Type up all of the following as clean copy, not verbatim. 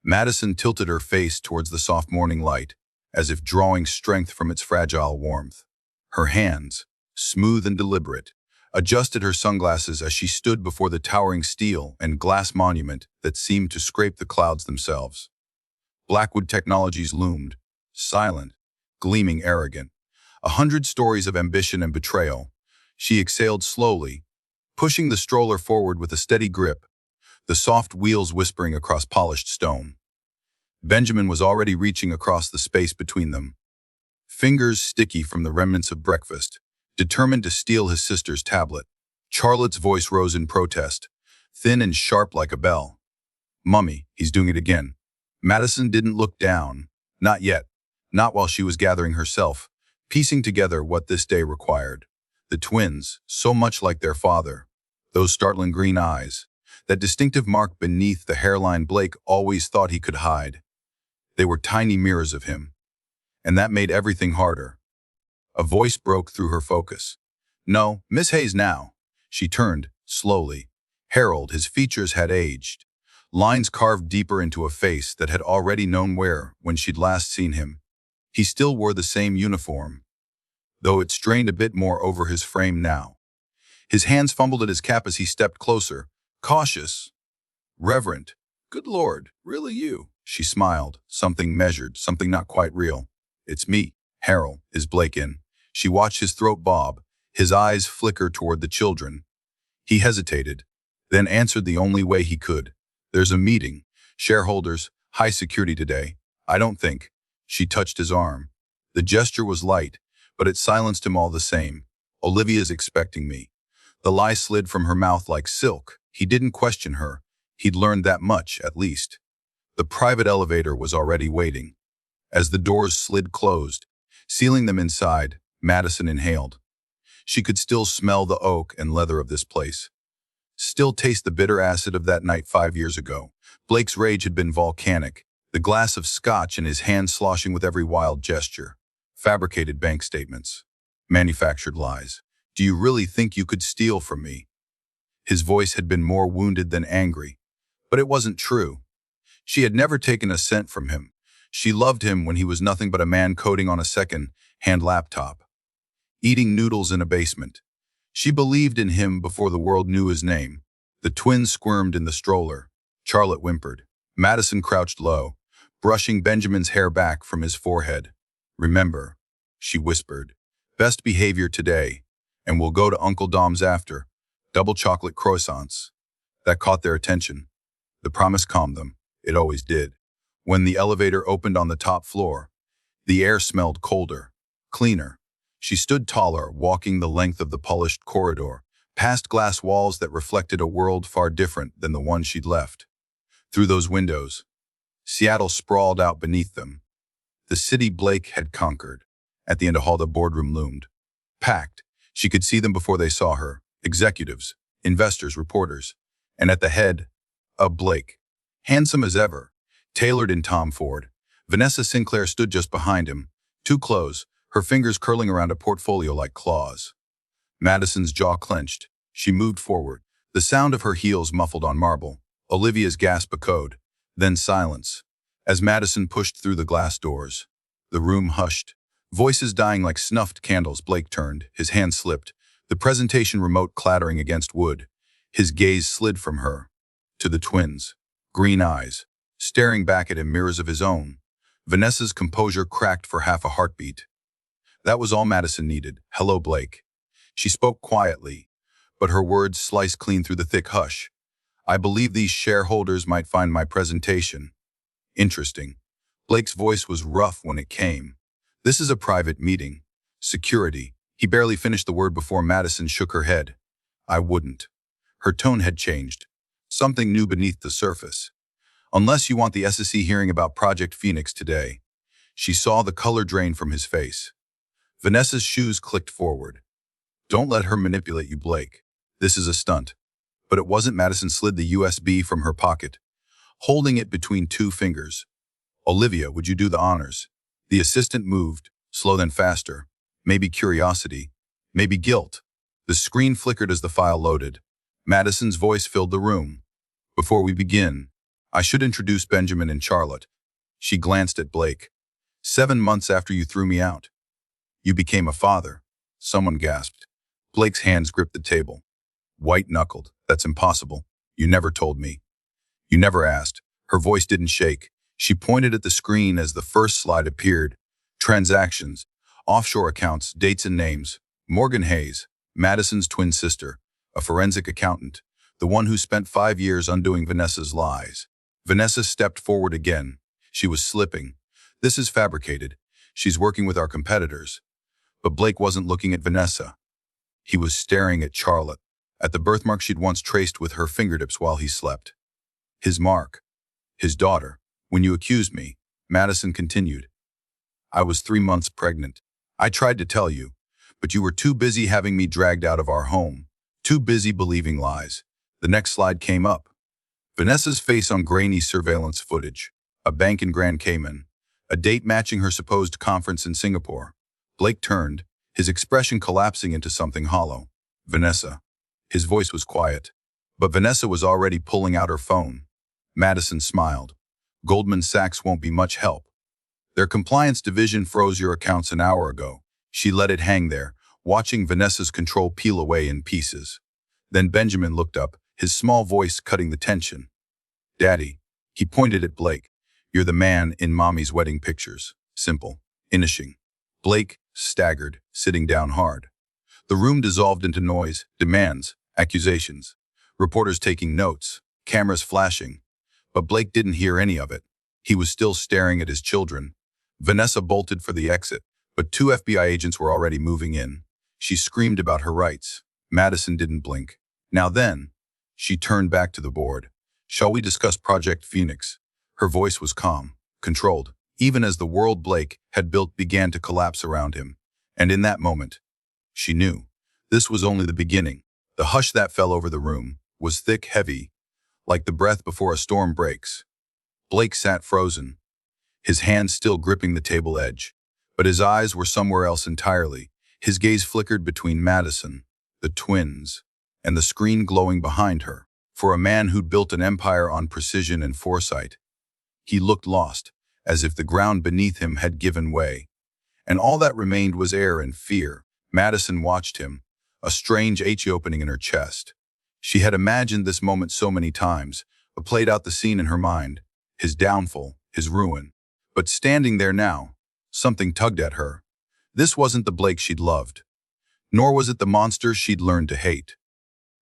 Madison tilted her face towards the soft morning light, as if drawing strength from its fragile warmth. Her hands, smooth and deliberate, adjusted her sunglasses as she stood before the towering steel and glass monument that seemed to scrape the clouds themselves. Blackwood Technologies loomed, silent, gleaming arrogant. 100 stories of ambition and betrayal. She exhaled slowly, pushing the stroller forward with a steady grip, the soft wheels whispering across polished stone. Benjamin was already reaching across the space between them, fingers sticky from the remnants of breakfast, determined to steal his sister's tablet. Charlotte's voice rose in protest, thin and sharp like a bell. "Mummy, he's doing it again." Madison didn't look down. Not yet. Not while she was gathering herself, piecing together what this day required. The twins, so much like their father. Those startling green eyes. That distinctive mark beneath the hairline Blake always thought he could hide. They were tiny mirrors of him. And that made everything harder. A voice broke through her focus. "No, Miss Hayes now." She turned, slowly. Harold, his features had aged. Lines carved deeper into a face that had already known where when she'd last seen him. He still wore the same uniform, though it strained a bit more over his frame now. His hands fumbled at his cap as he stepped closer, cautious, reverent. "Good Lord, really you?" She smiled, something measured, something not quite real. "It's me, Harold. Is Blake in?" She watched his throat bob, his eyes flicker toward the children. He hesitated, then answered the only way he could. "There's a meeting. Shareholders, high security today. I don't think." She touched his arm. The gesture was light, but it silenced him all the same. "Olivia's expecting me." The lie slid from her mouth like silk. He didn't question her. He'd learned that much, at least. The private elevator was already waiting. As the doors slid closed, sealing them inside, Madison inhaled. She could still smell the oak and leather of this place. Still taste the bitter acid of that night 5 years ago. Blake's rage had been volcanic, the glass of scotch in his hand sloshing with every wild gesture. Fabricated bank statements. Manufactured lies. "Do you really think you could steal from me?" His voice had been more wounded than angry. But it wasn't true. She had never taken a cent from him. She loved him when he was nothing but a man coding on a second-hand laptop, eating noodles in a basement. She believed in him before the world knew his name. The twins squirmed in the stroller. Charlotte whimpered. Madison crouched low, brushing Benjamin's hair back from his forehead. "Remember," she whispered, "best behavior today, and we'll go to Uncle Dom's after. Double chocolate croissants." That caught their attention. The promise calmed them. It always did. When the elevator opened on the top floor, the air smelled colder, cleaner. She stood taller, walking the length of the polished corridor, past glass walls that reflected a world far different than the one she'd left. Through those windows, Seattle sprawled out beneath them. The city Blake had conquered. At the end of hall, the boardroom loomed. Packed, she could see them before they saw her. Executives, investors, reporters. And at the head, Blake. Handsome as ever, tailored in Tom Ford. Vanessa Sinclair stood just behind him, too close, her fingers curling around a portfolio like claws. Madison's jaw clenched. She moved forward, the sound of her heels muffled on marble. Olivia's gasp echoed, then silence. As Madison pushed through the glass doors, the room hushed. Voices dying like snuffed candles. Blake turned, his hand slipped, the presentation remote clattering against wood. His gaze slid from her to the twins, green eyes, staring back at him, mirrors of his own. Vanessa's composure cracked for half a heartbeat. That was all Madison needed. "Hello, Blake." She spoke quietly, but her words sliced clean through the thick hush. "I believe these shareholders might find my presentation interesting." Blake's voice was rough when it came. "This is a private meeting. Security." He barely finished the word before Madison shook her head. "I wouldn't." Her tone had changed. Something new beneath the surface. "Unless you want the SEC hearing about Project Phoenix today." She saw the color drain from his face. Vanessa's shoes clicked forward. "Don't let her manipulate you, Blake. This is a stunt." But it wasn't. Madison slid the USB from her pocket, holding it between two fingers. "Olivia, would you do the honors?" The assistant moved, slow then faster. Maybe curiosity, maybe guilt. The screen flickered as the file loaded. Madison's voice filled the room. "Before we begin, I should introduce Benjamin and Charlotte. She glanced at Blake. 7 months after you threw me out. You became a father. Someone gasped. Blake's hands gripped the table. White-knuckled. That's impossible. You never told me. You never asked. Her voice didn't shake. She pointed at the screen as the first slide appeared. Transactions, offshore accounts, dates and names. Morgan Hayes, Madison's twin sister, a forensic accountant, the one who spent 5 years undoing Vanessa's lies. Vanessa stepped forward again. She was slipping. This is fabricated. She's working with our competitors. But Blake wasn't looking at Vanessa. He was staring at Charlotte, at the birthmark she'd once traced with her fingertips while he slept. His mark. His daughter. When you accused me, Madison continued. I was 3 months pregnant. I tried to tell you, but you were too busy having me dragged out of our home, too busy believing lies. The next slide came up. Vanessa's face on grainy surveillance footage, a bank in Grand Cayman, a date matching her supposed conference in Singapore. Blake turned, his expression collapsing into something hollow. Vanessa. His voice was quiet, but Vanessa was already pulling out her phone. Madison smiled. Goldman Sachs won't be much help. Their compliance division froze your accounts an hour ago. She let it hang there, watching Vanessa's control peel away in pieces. Then Benjamin looked up, his small voice cutting the tension. Daddy. He pointed at Blake. You're the man in Mommy's wedding pictures. Simple. Inishing. Blake staggered, sitting down hard. The room dissolved into noise, demands, accusations. Reporters taking notes, cameras flashing. But Blake didn't hear any of it. He was still staring at his children. Vanessa bolted for the exit, but 2 FBI agents were already moving in. She screamed about her rights. Madison didn't blink. Now then, she turned back to the board. Shall we discuss Project Phoenix? Her voice was calm, controlled, even as the world Blake had built began to collapse around him. And in that moment, she knew. This was only the beginning. The hush that fell over the room was thick, heavy, like the breath before a storm breaks. Blake sat frozen, his hands still gripping the table edge, but his eyes were somewhere else entirely. His gaze flickered between Madison, the twins, and the screen glowing behind her. For a man who'd built an empire on precision and foresight, he looked lost, as if the ground beneath him had given way. And all that remained was air and fear. Madison watched him, a strange H opening in her chest. She had imagined this moment so many times, but played out the scene in her mind, his downfall, his ruin. But standing there now, something tugged at her. This wasn't the Blake she'd loved, nor was it the monster she'd learned to hate.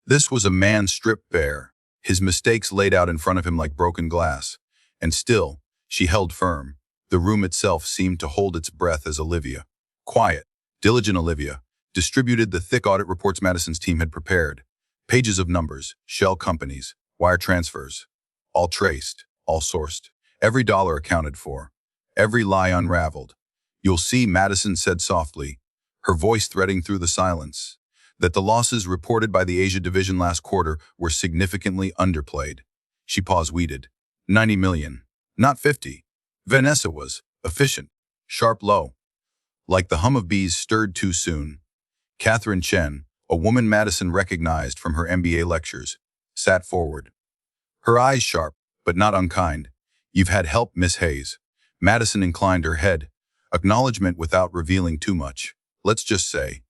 This was a man stripped bare, his mistakes laid out in front of him like broken glass. And still, she held firm. The room itself seemed to hold its breath as Olivia, quiet, diligent Olivia, distributed the thick audit reports Madison's team had prepared. Pages of numbers, shell companies, wire transfers, all traced, all sourced, every dollar accounted for, every lie unraveled. You'll see, Madison said softly, her voice threading through the silence, that the losses reported by the Asia division last quarter were significantly underplayed. She paused, weeded. 90 million, not 50. Vanessa was efficient, sharp, low. Like the hum of bees stirred too soon. Catherine Chen, a woman Madison recognized from her MBA lectures, sat forward. Her eyes sharp, but not unkind. You've had help, Miss Hayes. Madison inclined her head, acknowledgement without revealing too much. Let's just say,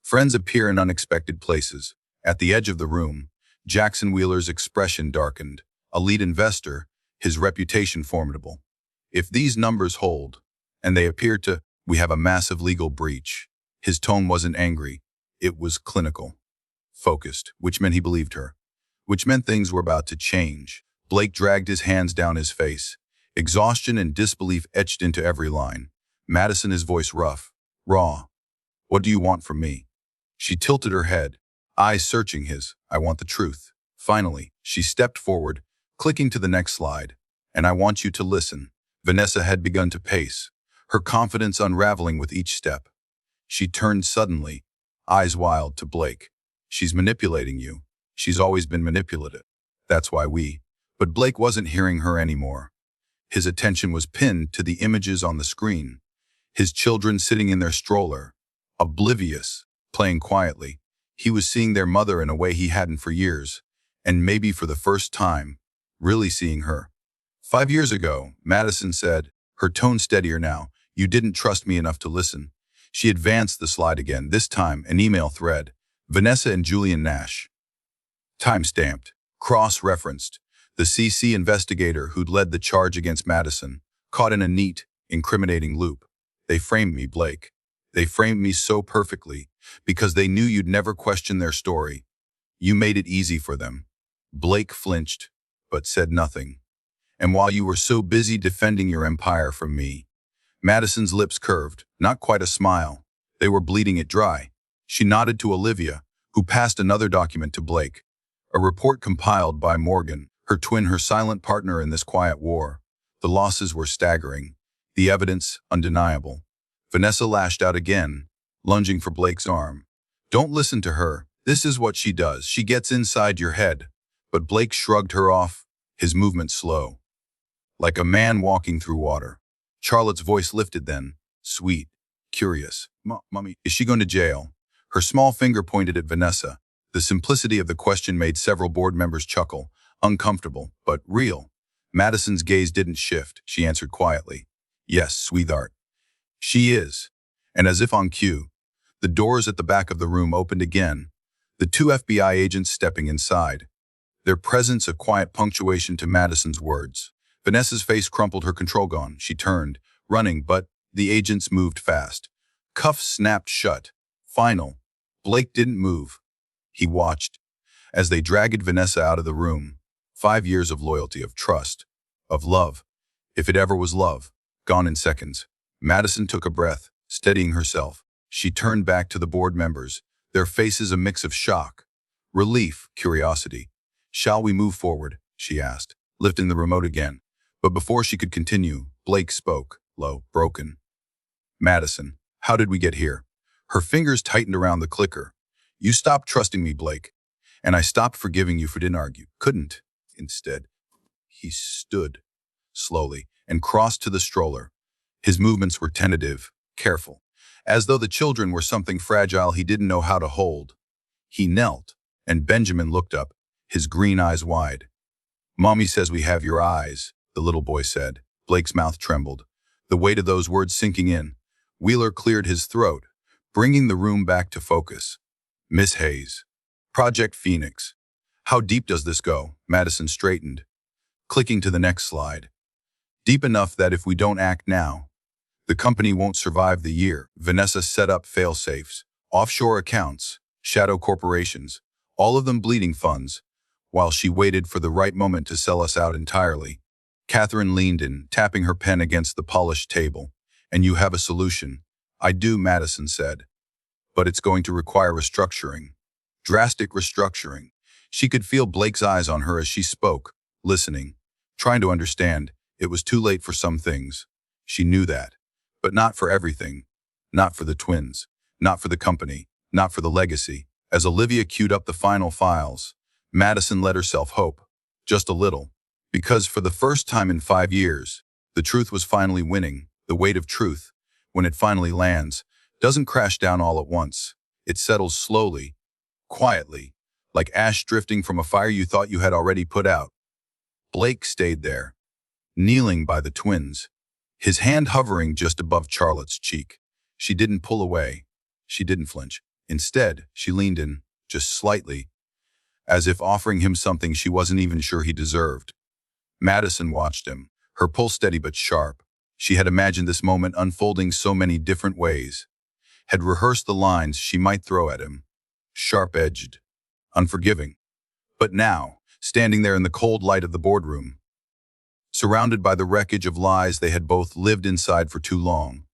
friends appear in unexpected places. At the edge of the room, Jackson Wheeler's expression darkened. A lead investor, his reputation formidable. If these numbers hold, and they appear to, we have a massive legal breach. His tone wasn't angry. It was clinical, focused, which meant he believed her, which meant things were about to change. Blake dragged his hands down his face. Exhaustion and disbelief etched into every line. Madison, his voice rough, raw. What do you want from me? She tilted her head, eyes searching his. I want the truth. Finally, she stepped forward, clicking to the next slide. And I want you to listen. Vanessa had begun to pace, her confidence unraveling with each step. She turned suddenly, eyes wild, to Blake. She's manipulating you. She's always been manipulative. That's why we. But Blake wasn't hearing her anymore. His attention was pinned to the images on the screen. His children sitting in their stroller, oblivious, playing quietly. He was seeing their mother in a way he hadn't for years, and maybe for the first time, really seeing her. 5 years ago, Madison said, her tone steadier now, you didn't trust me enough to listen. She advanced the slide again, this time an email thread. Vanessa and Julian Nash. Time-stamped, cross-referenced. The CC investigator who'd led the charge against Madison, caught in a neat, incriminating loop. They framed me, Blake. They framed me so perfectly, because they knew you'd never question their story. You made it easy for them. Blake flinched, but said nothing. And while you were so busy defending your empire from me, Madison's lips curved, not quite a smile. They were bleeding it dry. She nodded to Olivia, who passed another document to Blake. A report compiled by Morgan, her twin, her silent partner in this quiet war. The losses were staggering. The evidence undeniable. Vanessa lashed out again, lunging for Blake's arm. Don't listen to her. This is what she does. She gets inside your head. But Blake shrugged her off, his movement slow. Like a man walking through water. Charlotte's voice lifted then, sweet, curious. Mommy, is she going to jail? Her small finger pointed at Vanessa. The simplicity of the question made several board members chuckle, uncomfortable, but real. Madison's gaze didn't shift. She answered quietly. Yes, sweetheart. She is. And as if on cue, the doors at the back of the room opened again, the two FBI agents stepping inside. Their presence a quiet punctuation to Madison's words. Vanessa's face crumpled, her control gone. She turned, running, but the agents moved fast. Cuffs snapped shut. Final. Blake didn't move. He watched as they dragged Vanessa out of the room. 5 years of loyalty, of trust, of love, if it ever was love, gone in seconds. Madison took a breath, steadying herself. She turned back to the board members, their faces a mix of shock, relief, curiosity. Shall we move forward? She asked, lifting the remote again. But before she could continue, Blake spoke, low, broken. Madison, how did we get here? Her fingers tightened around the clicker. You stopped trusting me, Blake, and I stopped forgiving you for didn't argue. Couldn't. Instead, he stood slowly and crossed to the stroller. His movements were tentative, careful, as though the children were something fragile he didn't know how to hold. He knelt, and Benjamin looked up, his green eyes wide. Mommy says we have your eyes, the little boy said. Blake's mouth trembled, the weight of those words sinking in. Wheeler cleared his throat, bringing the room back to focus. Miss Hayes. Project Phoenix. How deep does this go? Madison straightened, clicking to the next slide. Deep enough that if we don't act now, the company won't survive the year. Vanessa set up fail-safes, offshore accounts, shadow corporations, all of them bleeding funds, while she waited for the right moment to sell us out entirely. Catherine leaned in, tapping her pen against the polished table. And you have a solution. I do, Madison said. But it's going to require restructuring. Drastic restructuring. She could feel Blake's eyes on her as she spoke, listening, trying to understand. It was too late for some things. She knew that. But not for everything. Not for the twins. Not for the company. Not for the legacy. As Olivia queued up the final files, Madison let herself hope. Just a little. Because for the first time in 5 years, the truth was finally winning. The weight of truth, when it finally lands, doesn't crash down all at once. It settles slowly, quietly, like ash drifting from a fire you thought you had already put out. Blake stayed there, kneeling by the twins, his hand hovering just above Charlotte's cheek. She didn't pull away. She didn't flinch. Instead, she leaned in, just slightly, as if offering him something she wasn't even sure he deserved. Madison watched him, her pulse steady but sharp. She had imagined this moment unfolding so many different ways, had rehearsed the lines she might throw at him, sharp-edged, unforgiving. But now, standing there in the cold light of the boardroom, surrounded by the wreckage of lies they had both lived inside for too long,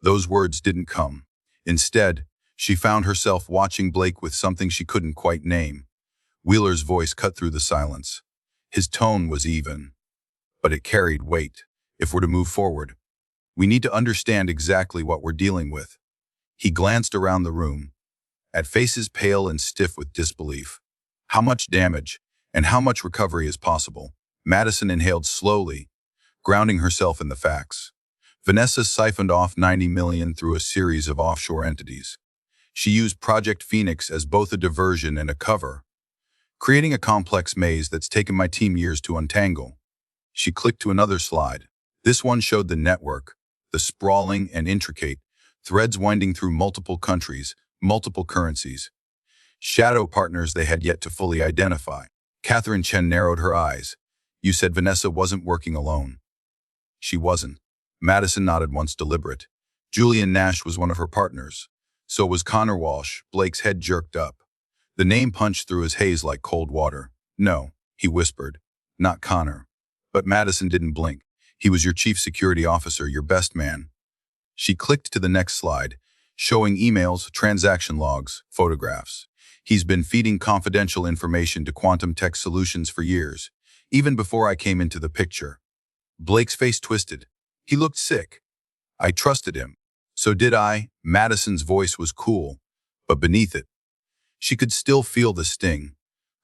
those words didn't come. Instead, she found herself watching Blake with something she couldn't quite name. Wheeler's voice cut through the silence. His tone was even, but it carried weight. If we're to move forward, we need to understand exactly what we're dealing with. He glanced around the room, at faces pale and stiff with disbelief. How much damage and how much recovery is possible? Madison inhaled slowly, grounding herself in the facts. Vanessa siphoned off $90 million through a series of offshore entities. She used Project Phoenix as both a diversion and a cover, creating a complex maze that's taken my team years to untangle. She clicked to another slide. This one showed the network, the sprawling and intricate, threads winding through multiple countries, multiple currencies. Shadow partners they had yet to fully identify. Catherine Chen narrowed her eyes. You said Vanessa wasn't working alone. She wasn't. Madison nodded once deliberate. Julian Nash was one of her partners. So was Connor Walsh. Blake's head jerked up. The name punched through his haze like cold water. No, he whispered. Not Connor. But Madison didn't blink. He was your chief security officer, your best man. She clicked to the next slide, showing emails, transaction logs, photographs. He's been feeding confidential information to Quantum Tech Solutions for years, even before I came into the picture. Blake's face twisted. He looked sick. I trusted him. So did I. Madison's voice was cool, but beneath it, she could still feel the sting.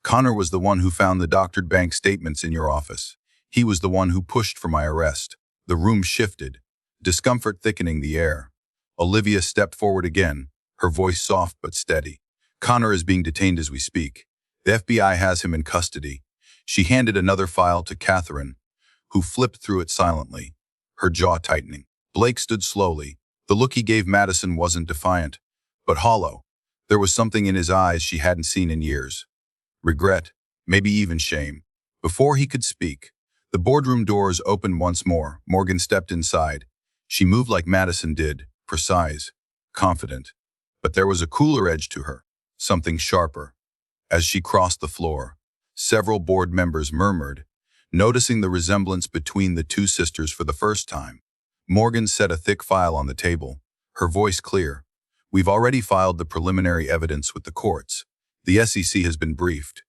Connor was the one who found the doctored bank statements in your office. He was the one who pushed for my arrest. The room shifted, discomfort thickening the air. Olivia stepped forward again, her voice soft but steady. Connor is being detained as we speak. The FBI has him in custody. She handed another file to Catherine, who flipped through it silently, her jaw tightening. Blake stood slowly. The look he gave Madison wasn't defiant, but hollow. There was something in his eyes she hadn't seen in years. Regret, maybe even shame. Before he could speak, the boardroom doors opened once more. Morgan stepped inside. She moved like Madison did, precise, confident. But there was a cooler edge to her, something sharper. As she crossed the floor, several board members murmured, noticing the resemblance between the two sisters for the first time. Morgan set a thick file on the table, her voice clear. We've already filed the preliminary evidence with the courts. The SEC has been briefed.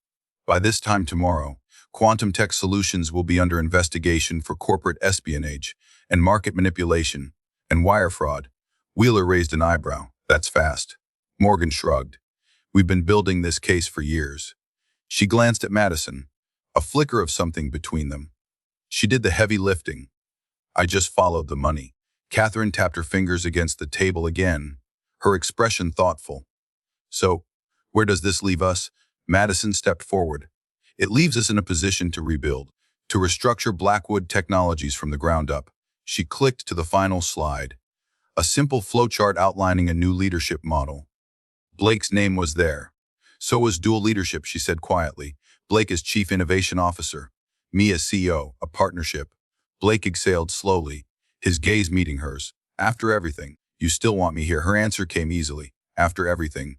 By this time tomorrow, Quantum Tech Solutions will be under investigation for corporate espionage and market manipulation and wire fraud. Wheeler raised an eyebrow. That's fast. Morgan shrugged. We've been building this case for years. She glanced at Madison, a flicker of something between them. She did the heavy lifting. I just followed the money. Catherine tapped her fingers against the table again, her expression thoughtful. So, where does this leave us? Madison stepped forward. It leaves us in a position to rebuild, to restructure Blackwood Technologies from the ground up. She clicked to the final slide, a simple flowchart outlining a new leadership model. Blake's name was there. So was dual leadership, she said quietly. Blake as Chief Innovation Officer, me as CEO, a partnership. Blake exhaled slowly, his gaze meeting hers. After everything, you still want me here? Her answer came easily. After everything,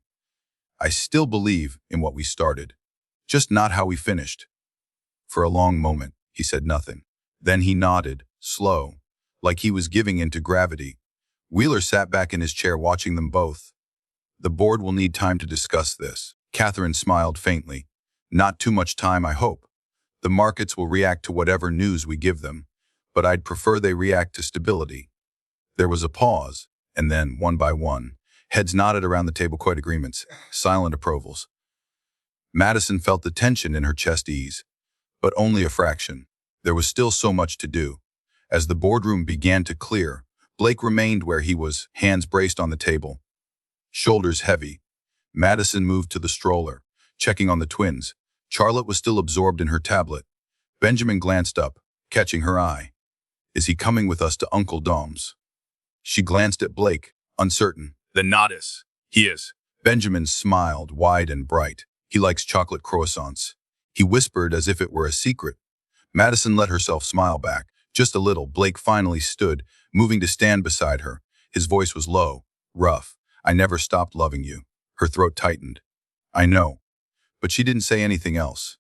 I still believe in what we started, just not how we finished. For a long moment, he said nothing. Then he nodded, slow, like he was giving in to gravity. Wheeler sat back in his chair watching them both. The board will need time to discuss this. Catherine smiled faintly. Not too much time, I hope. The markets will react to whatever news we give them, but I'd prefer they react to stability. There was a pause, and then, one by one, heads nodded around the table, quite agreements, silent approvals. Madison felt the tension in her chest ease, but only a fraction. There was still so much to do. As the boardroom began to clear, Blake remained where he was, hands braced on the table, shoulders heavy. Madison moved to the stroller, checking on the twins. Charlotte was still absorbed in her tablet. Benjamin glanced up, catching her eye. Is he coming with us to Uncle Dom's? She glanced at Blake, uncertain. The Nodis. He is. Benjamin smiled, wide and bright. He likes chocolate croissants. He whispered as if it were a secret. Madison let herself smile back, just a little. Blake finally stood, moving to stand beside her. His voice was low, rough. I never stopped loving you. Her throat tightened. I know. But she didn't say anything else.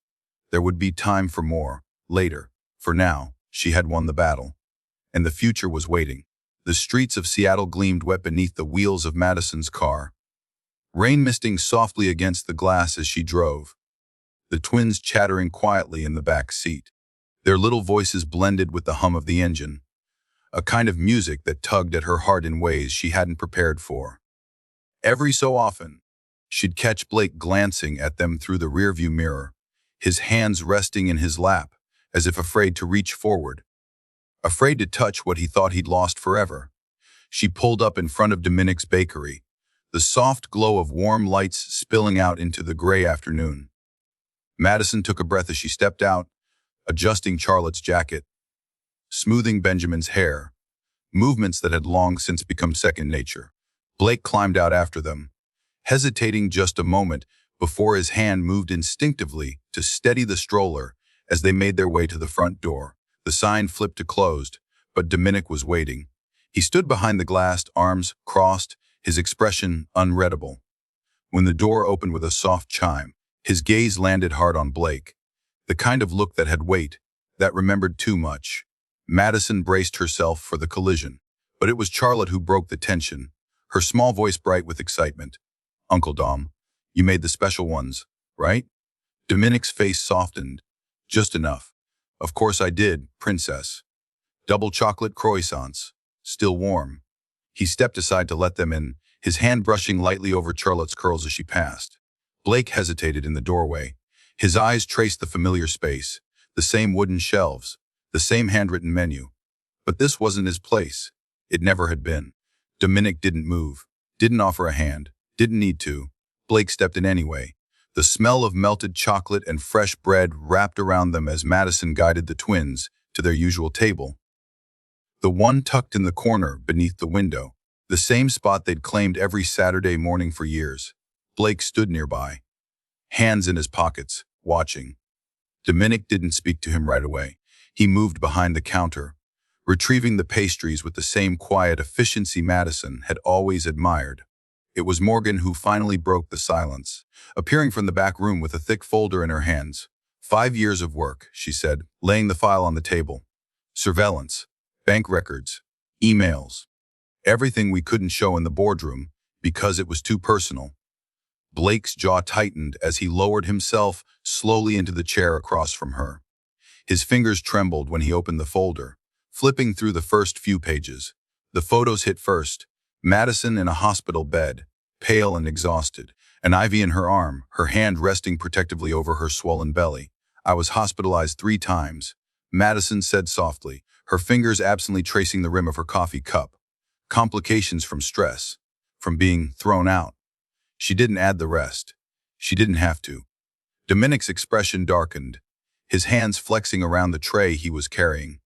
There would be time for more, later. For now, she had won the battle. And the future was waiting. The streets of Seattle gleamed wet beneath the wheels of Madison's car. Rain misting softly against the glass as she drove. The twins chattering quietly in the back seat. Their little voices blended with the hum of the engine. A kind of music that tugged at her heart in ways she hadn't prepared for. Every so often, she'd catch Blake glancing at them through the rearview mirror, his hands resting in his lap, as if afraid to reach forward. Afraid to touch what he thought he'd lost forever. She pulled up in front of Dominic's bakery, the soft glow of warm lights spilling out into the gray afternoon. Madison took a breath as she stepped out, adjusting Charlotte's jacket. smoothing Benjamin's hair, movements that had long since become second nature. Blake climbed out after them, hesitating just a moment before his hand moved instinctively to steady the stroller as they made their way to the front door. The sign flipped to closed, but Dominic was waiting. He stood behind the glass, arms crossed, his expression unreadable. When the door opened with a soft chime, his gaze landed hard on Blake, the kind of look that had weight, that remembered too much. Madison braced herself for the collision, but it was Charlotte who broke the tension, her small voice bright with excitement. "Uncle Dom, you made the special ones, right?" Dominic's face softened. "Just enough." "Of course I did, princess. Double chocolate croissants, still warm." He stepped aside to let them in, his hand brushing lightly over Charlotte's curls as she passed. Blake hesitated in the doorway. His eyes traced the familiar space, the same wooden shelves, the same handwritten menu. But this wasn't his place. It never had been. Dominic didn't move, didn't offer a hand, didn't need to. Blake stepped in anyway. The smell of melted chocolate and fresh bread wrapped around them as Madison guided the twins to their usual table. The one tucked in the corner beneath the window, the same spot they'd claimed every Saturday morning for years. Blake stood nearby, hands in his pockets, watching. Dominic didn't speak to him right away. He moved behind the counter, retrieving the pastries with the same quiet efficiency Madison had always admired. It was Morgan who finally broke the silence, appearing from the back room with a thick folder in her hands. 5 years of work, she said, laying the file on the table. Surveillance, bank records, emails. Everything we couldn't show in the boardroom because it was too personal. Blake's jaw tightened as he lowered himself slowly into the chair across from her. His fingers trembled when he opened the folder, flipping through the first few pages. The photos hit first. Madison in a hospital bed, pale and exhausted, an IV in her arm, her hand resting protectively over her swollen belly. "I was hospitalized 3 times, Madison said softly, her fingers absently tracing the rim of her coffee cup. Complications from stress, from being thrown out. She didn't add the rest. She didn't have to. Dominic's expression darkened, his hands flexing around the tray he was carrying.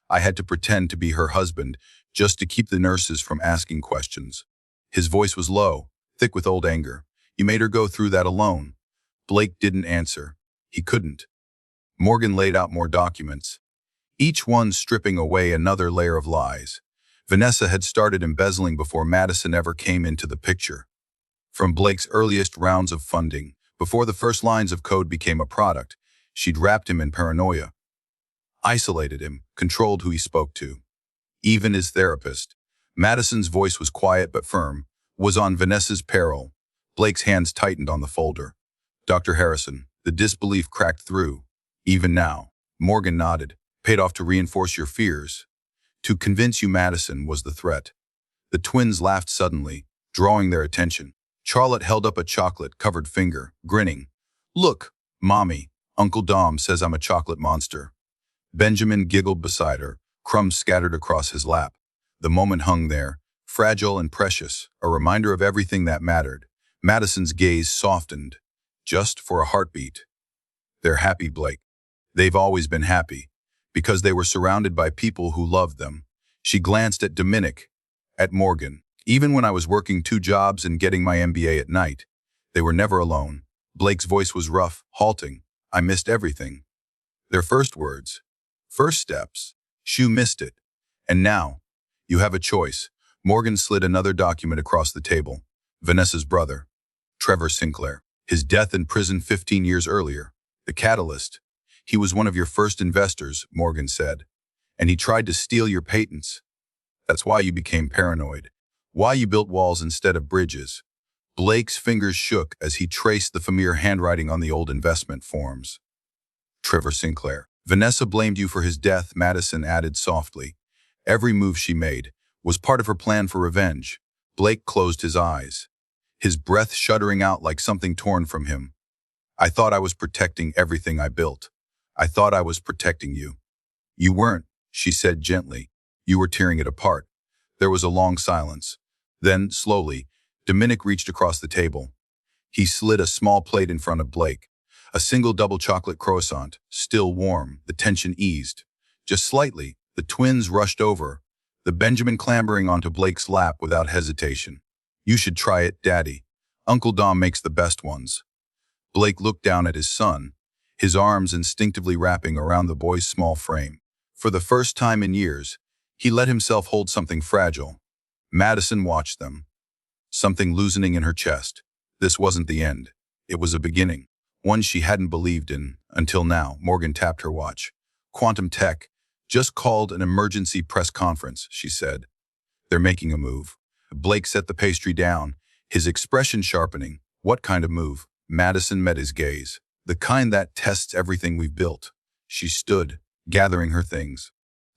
"I had to pretend to be her husband just to keep the nurses from asking questions." His voice was low, thick with old anger. "You made her go through that alone." Blake didn't answer. He couldn't. Morgan laid out more documents, each one stripping away another layer of lies. Vanessa had started embezzling before Madison ever came into the picture. From Blake's earliest rounds of funding, before the first lines of code became a product, she'd wrapped him in paranoia, isolated him, controlled who he spoke to. Even his therapist, Madison's voice was quiet but firm, was on Vanessa's peril. Blake's hands tightened on the folder. "Dr. Harrison," the disbelief cracked through. "Even now." Morgan nodded. "Paid off to reinforce your fears. To convince you Madison was the threat." The twins laughed suddenly, drawing their attention. Charlotte held up a chocolate-covered finger, grinning. "Look, Mommy, Uncle Dom says I'm a chocolate monster." Benjamin giggled beside her, crumbs scattered across his lap. The moment hung there, fragile and precious, a reminder of everything that mattered. Madison's gaze softened, just for a heartbeat. "They're happy, Blake. They've always been happy, because they were surrounded by people who loved them." She glanced at Dominic, at Morgan. "Even when I was working 2 jobs and getting my MBA at night, they were never alone." Blake's voice was rough, halting. "I missed everything. Their first words, first steps. Shu missed it. And now, you have a choice." Morgan slid another document across the table. Vanessa's brother, Trevor Sinclair. His death in prison 15 years earlier. The catalyst. "He was one of your first investors," Morgan said. "And he tried to steal your patents. That's why you became paranoid. Why you built walls instead of bridges." Blake's fingers shook as he traced the familiar handwriting on the old investment forms. "Trevor Sinclair. Vanessa blamed you for his death," Madison added softly. "Every move she made was part of her plan for revenge." Blake closed his eyes, his breath shuddering out like something torn from him. "I thought I was protecting everything I built. I thought I was protecting you." "You weren't," she said gently. "You were tearing it apart." There was a long silence. Then, slowly, Dominic reached across the table. He slid a small plate in front of Blake. A single double chocolate croissant, still warm, the tension eased. Just slightly, The twins rushed over, the Benjamin clambering onto Blake's lap without hesitation. "You should try it, Daddy. Uncle Dom makes the best ones." Blake looked down at his son, his arms instinctively wrapping around the boy's small frame. For the first time in years, he let himself hold something fragile. Madison watched them, something loosening in her chest. This wasn't the end. It was a beginning, one she hadn't believed in until now. Morgan tapped her watch. "Quantum Tech just called an emergency press conference," she said. "They're making a move." Blake set the pastry down, his expression sharpening. "What kind of move?" Madison met his gaze. "The kind that tests everything we've built." She stood, gathering her things.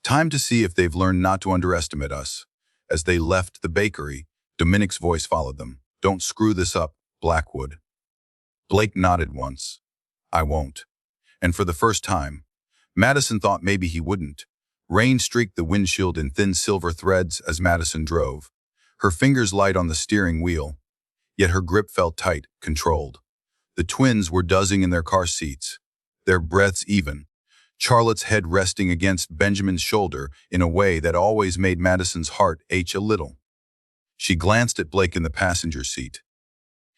"Time to see if they've learned not to underestimate us." As they left the bakery, Dominic's voice followed them. "Don't screw this up, Blackwood." Blake nodded once. "I won't." And for the first time, Madison thought maybe he wouldn't. Rain streaked the windshield in thin silver threads as Madison drove, her fingers light on the steering wheel, yet her grip felt tight, controlled. The twins were dozing in their car seats, their breaths even, Charlotte's head resting against Benjamin's shoulder in a way that always made Madison's heart ache a little. She glanced at Blake in the passenger seat.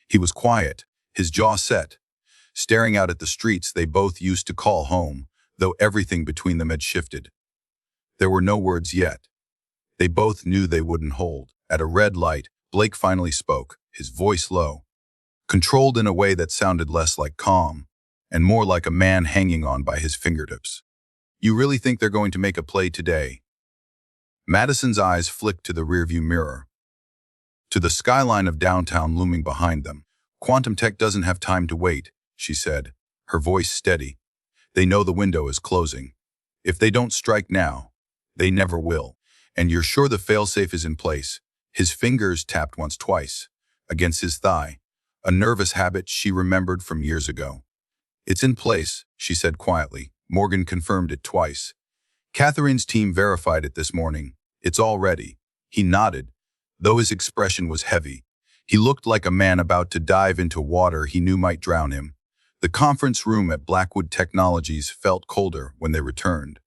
He was quiet, his jaw set, staring out at the streets they both used to call home, though everything between them had shifted. There were no words yet. They both knew they wouldn't hold. At a red light, Blake finally spoke, his voice low, controlled in a way that sounded less like calm and more like a man hanging on by his fingertips. "You really think they're going to make a play today?" Madison's eyes flicked to the rearview mirror, to the skyline of downtown looming behind them. "Quantum Tech doesn't have time to wait," she said, her voice steady. "They know the window is closing. If they don't strike now, they never will. And you're sure the failsafe is in place?" His fingers tapped once, twice, against his thigh, a nervous habit she remembered from years ago. "It's in place," she said quietly. Morgan confirmed it twice. "Catherine's team verified it this morning. It's all ready." He nodded, though his expression was heavy. He looked like a man about to dive into water he knew might drown him. The conference room at Blackwood Technologies felt colder when they returned.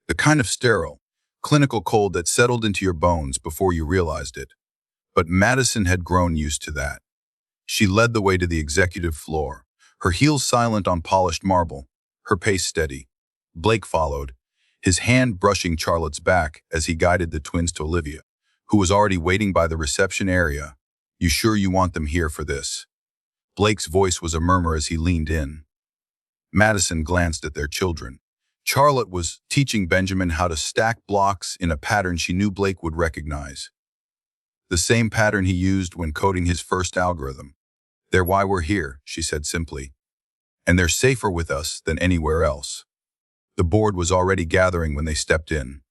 The kind of sterile, clinical cold that settled into your bones before you realized it. But Madison had grown used to that. She led the way to the executive floor, her heels silent on polished marble, her pace steady. Blake followed, his hand brushing Charlotte's back as he guided the twins to Olivia, who was already waiting by the reception area. "You sure you want them here for this?" Blake's voice was a murmur as he leaned in. Madison glanced at their children. Charlotte was teaching Benjamin how to stack blocks in a pattern she knew Blake would recognize. The same pattern he used when coding his first algorithm. "They're why we're here," she said simply. "And they're safer with us than anywhere else." The board was already gathering when they stepped in.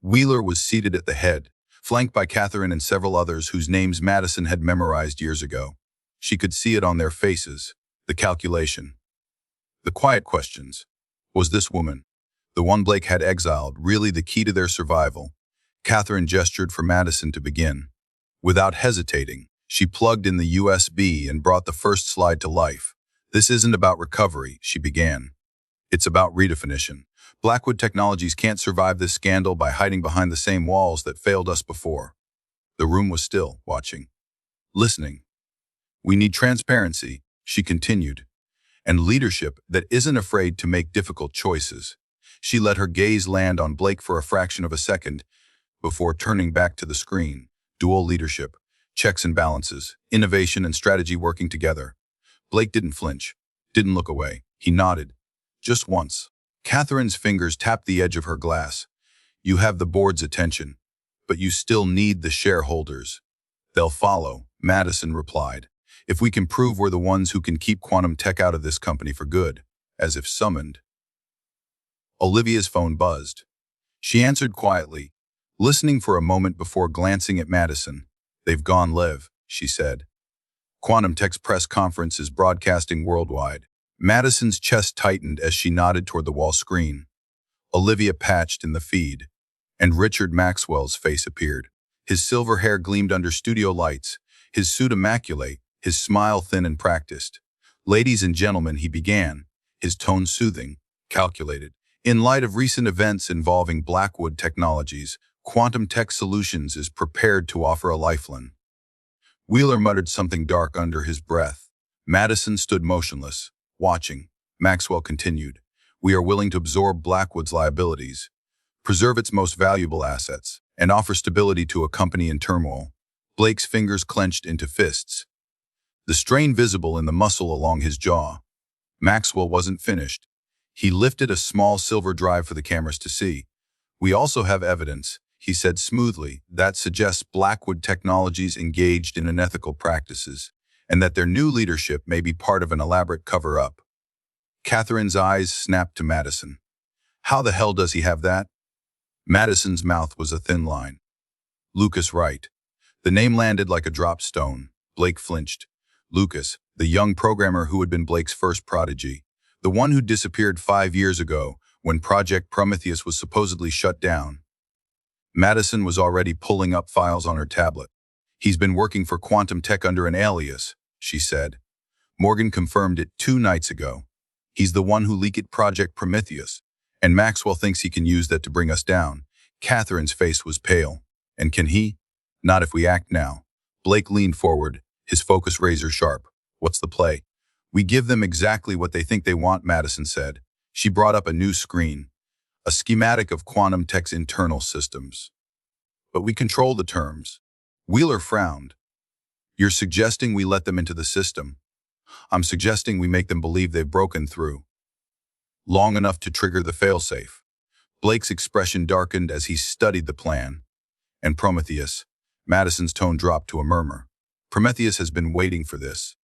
Wheeler was seated at the head, flanked by Catherine and several others whose names Madison had memorized years ago. She could see it on their faces, the calculation, the quiet questions. Was this woman, the one Blake had exiled, really the key to their survival? Catherine gestured for Madison to begin. Without hesitating, she plugged in the USB and brought the first slide to life. "This isn't about recovery," she began. "It's about redefinition. Blackwood Technologies can't survive this scandal by hiding behind the same walls that failed us before." The room was still, watching, listening. "We need transparency," she continued, "and leadership that isn't afraid to make difficult choices." She let her gaze land on Blake for a fraction of a second before turning back to the screen. Dual leadership, checks and balances, innovation and strategy working together. Blake didn't flinch, didn't look away. He nodded, just once. Catherine's fingers tapped the edge of her glass. "You have the board's attention, but you still need the shareholders." "They'll follow," Madison replied, "if we can prove we're the ones who can keep quantum tech out of this company for good." As if summoned, Olivia's phone buzzed. She answered quietly, listening for a moment before glancing at Madison. "They've gone live," she said. "Quantum Tech's press conference is broadcasting worldwide." Madison's chest tightened as she nodded toward the wall screen. Olivia patched in the feed, and Richard Maxwell's face appeared. His silver hair gleamed under studio lights, his suit immaculate, his smile thin and practiced. "Ladies and gentlemen," he began, his tone soothing, calculated. In light of recent events involving Blackwood Technologies, Quantum Tech Solutions is prepared to offer a lifeline. Wheeler muttered something dark under his breath. Madison stood motionless, watching. Maxwell continued, "We are willing to absorb Blackwood's liabilities, preserve its most valuable assets, and offer stability to a company in turmoil." Blake's fingers clenched into fists, the strain visible in the muscle along his jaw. Maxwell wasn't finished. He lifted a small silver drive for the cameras to see. "We also have evidence," he said smoothly, "that suggests Blackwood Technologies engaged in unethical practices, and that their new leadership may be part of an elaborate cover-up." Catherine's eyes snapped to Madison. "How the hell does he have that?" Madison's mouth was a thin line. "Lucas Wright." The name landed like a dropped stone. Blake flinched. Lucas, the young programmer who had been Blake's first prodigy, the one who disappeared 5 years ago when Project Prometheus was supposedly shut down. Madison was already pulling up files on her tablet. "He's been working for Quantum Tech under an alias," she said. "Morgan confirmed it 2 nights ago. He's the one who leaked Project Prometheus, and Maxwell thinks he can use that to bring us down." Catherine's face was pale. "And can he?" "Not if we act now." Blake leaned forward, his focus razor sharp. "What's the play?" "We give them exactly what they think they want," Madison said. She brought up a new screen, a schematic of Quantum Tech's internal systems. "But we control the terms." Wheeler frowned. "You're suggesting we let them into the system?" "I'm suggesting we make them believe they've broken through long enough to trigger the failsafe." Blake's expression darkened as he studied the plan. "And Prometheus?" Madison's tone dropped to a murmur. "Prometheus has been waiting for this.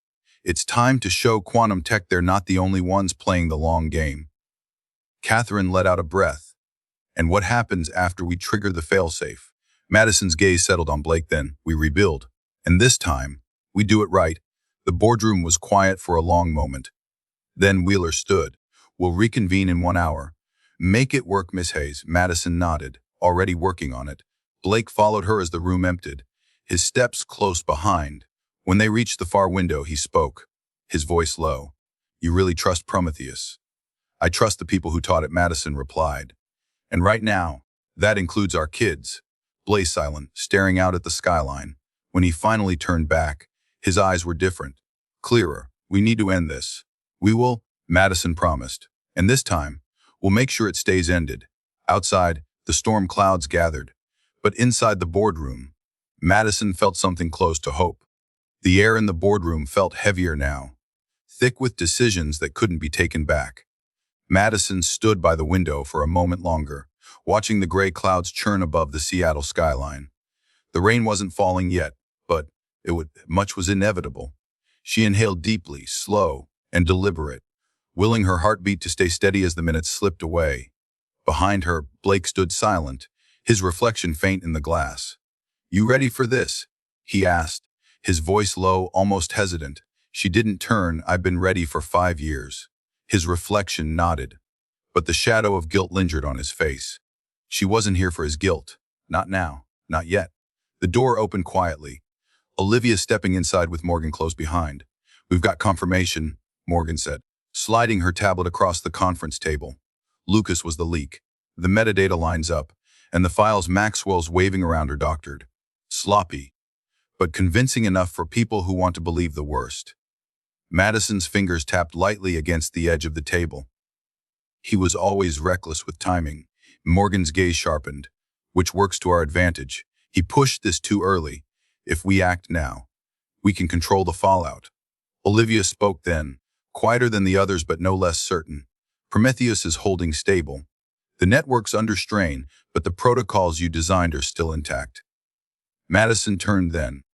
It's time to show Quantum Tech they're not the only ones playing the long game." Catherine let out a breath. "And what happens after we trigger the failsafe?" Madison's gaze settled on Blake. "Then we rebuild. And this time, we do it right." The boardroom was quiet for a long moment. Then Wheeler stood. "We'll reconvene in 1 hour. Make it work, Miss Hayes." Madison nodded, already working on it. Blake followed her as the room emptied, his steps close behind. When they reached the far window, he spoke, his voice low. "You really trust Prometheus?" "I trust the people who taught it," Madison replied. "And right now, that includes our kids." Blake silent, staring out at the skyline. When he finally turned back, his eyes were different, clearer. "We need to end this." "We will," Madison promised. "And this time, we'll make sure it stays ended." Outside, the storm clouds gathered. But inside the boardroom, Madison felt something close to hope. The air in the boardroom felt heavier now, thick with decisions that couldn't be taken back. Madison stood by the window for a moment longer, watching the gray clouds churn above the Seattle skyline. The rain wasn't falling yet, but much was inevitable. She inhaled deeply, slow and deliberate, willing her heartbeat to stay steady as the minutes slipped away. Behind her, Blake stood silent, his reflection faint in the glass. "You ready for this?" he asked, his voice low, almost hesitant. She didn't turn. "I've been ready for 5 years." His reflection nodded, but the shadow of guilt lingered on his face. She wasn't here for his guilt. Not now. Not yet. The door opened quietly, Olivia stepping inside with Morgan close behind. "We've got confirmation," Morgan said, sliding her tablet across the conference table. Lucas was the leak. The metadata lines up, and the files Maxwell's waving around are doctored. Sloppy, but convincing enough for people who want to believe the worst. Madison's fingers tapped lightly against the edge of the table. "He was always reckless with timing." Morgan's gaze sharpened. "Which works to our advantage. He pushed this too early. If we act now, we can control the fallout." Olivia spoke then, quieter than the others but no less certain. "Prometheus is holding stable. The network's under strain, but the protocols you designed are still intact." Madison turned then,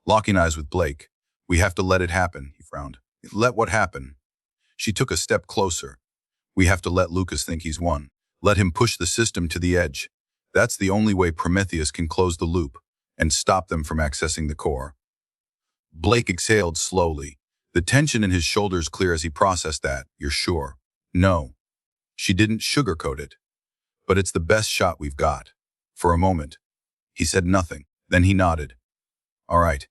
locking eyes with Blake. "We have to let it happen," he frowned. "Let what happen?" She took a step closer. "We have to let Lucas think he's won. Let him push the system to the edge. That's the only way Prometheus can close the loop and stop them from accessing the core." Blake exhaled slowly, the tension in his shoulders clear as he processed that. "You're sure?" "No." She didn't sugarcoat it. "But it's the best shot we've got." For a moment, he said nothing. Then he nodded. "All right,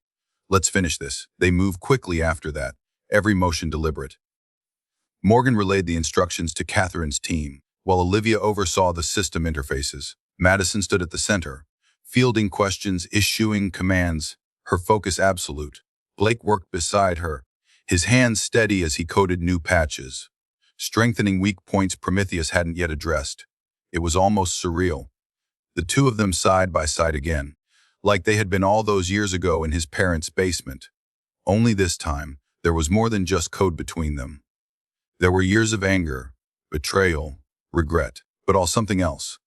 let's finish this." They moved quickly after that, every motion deliberate. Morgan relayed the instructions to Catherine's team. while Olivia oversaw the system interfaces. Madison stood at the center, fielding questions, issuing commands, her focus absolute. Blake worked beside her, his hands steady as he coded new patches, strengthening weak points Prometheus hadn't yet addressed. It was almost surreal. The two of them side by side again, like they had been all those years ago in his parents' basement. Only this time, there was more than just code between them. There were years of anger, betrayal, regret, but all something else.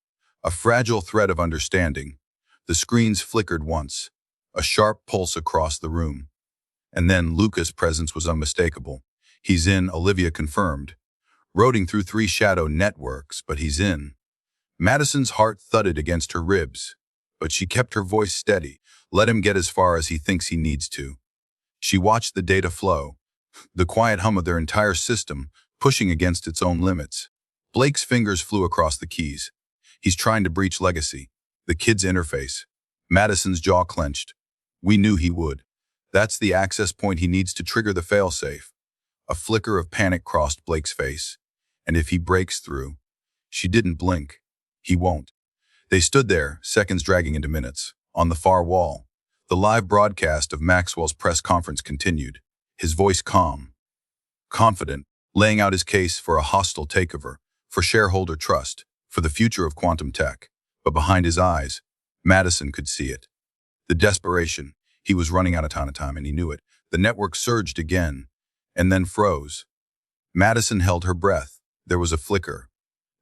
A fragile thread of understanding. The screens flickered once, a sharp pulse across the room. And then Luca's presence was unmistakable. He's in, Olivia confirmed. Roading through 3 shadow networks, but he's in. Madison's heart thudded against her ribs, but she kept her voice steady. Let him get as far as he thinks he needs to. She watched the data flow, the quiet hum of their entire system, pushing against its own limits. Blake's fingers flew across the keys. He's trying to breach legacy, the kid's interface. Madison's jaw clenched. We knew he would. That's the access point he needs to trigger the failsafe. A flicker of panic crossed Blake's face. And if he breaks through, she didn't blink. He won't. They stood there, seconds dragging into minutes. On the far wall, the live broadcast of Maxwell's press conference continued, his voice calm, confident, laying out his case for a hostile takeover, for shareholder trust, for the future of quantum tech. But behind his eyes, Madison could see it. The desperation. He was running out of time, and he knew it. The network surged again, and then froze. Madison held her breath. There was a flicker,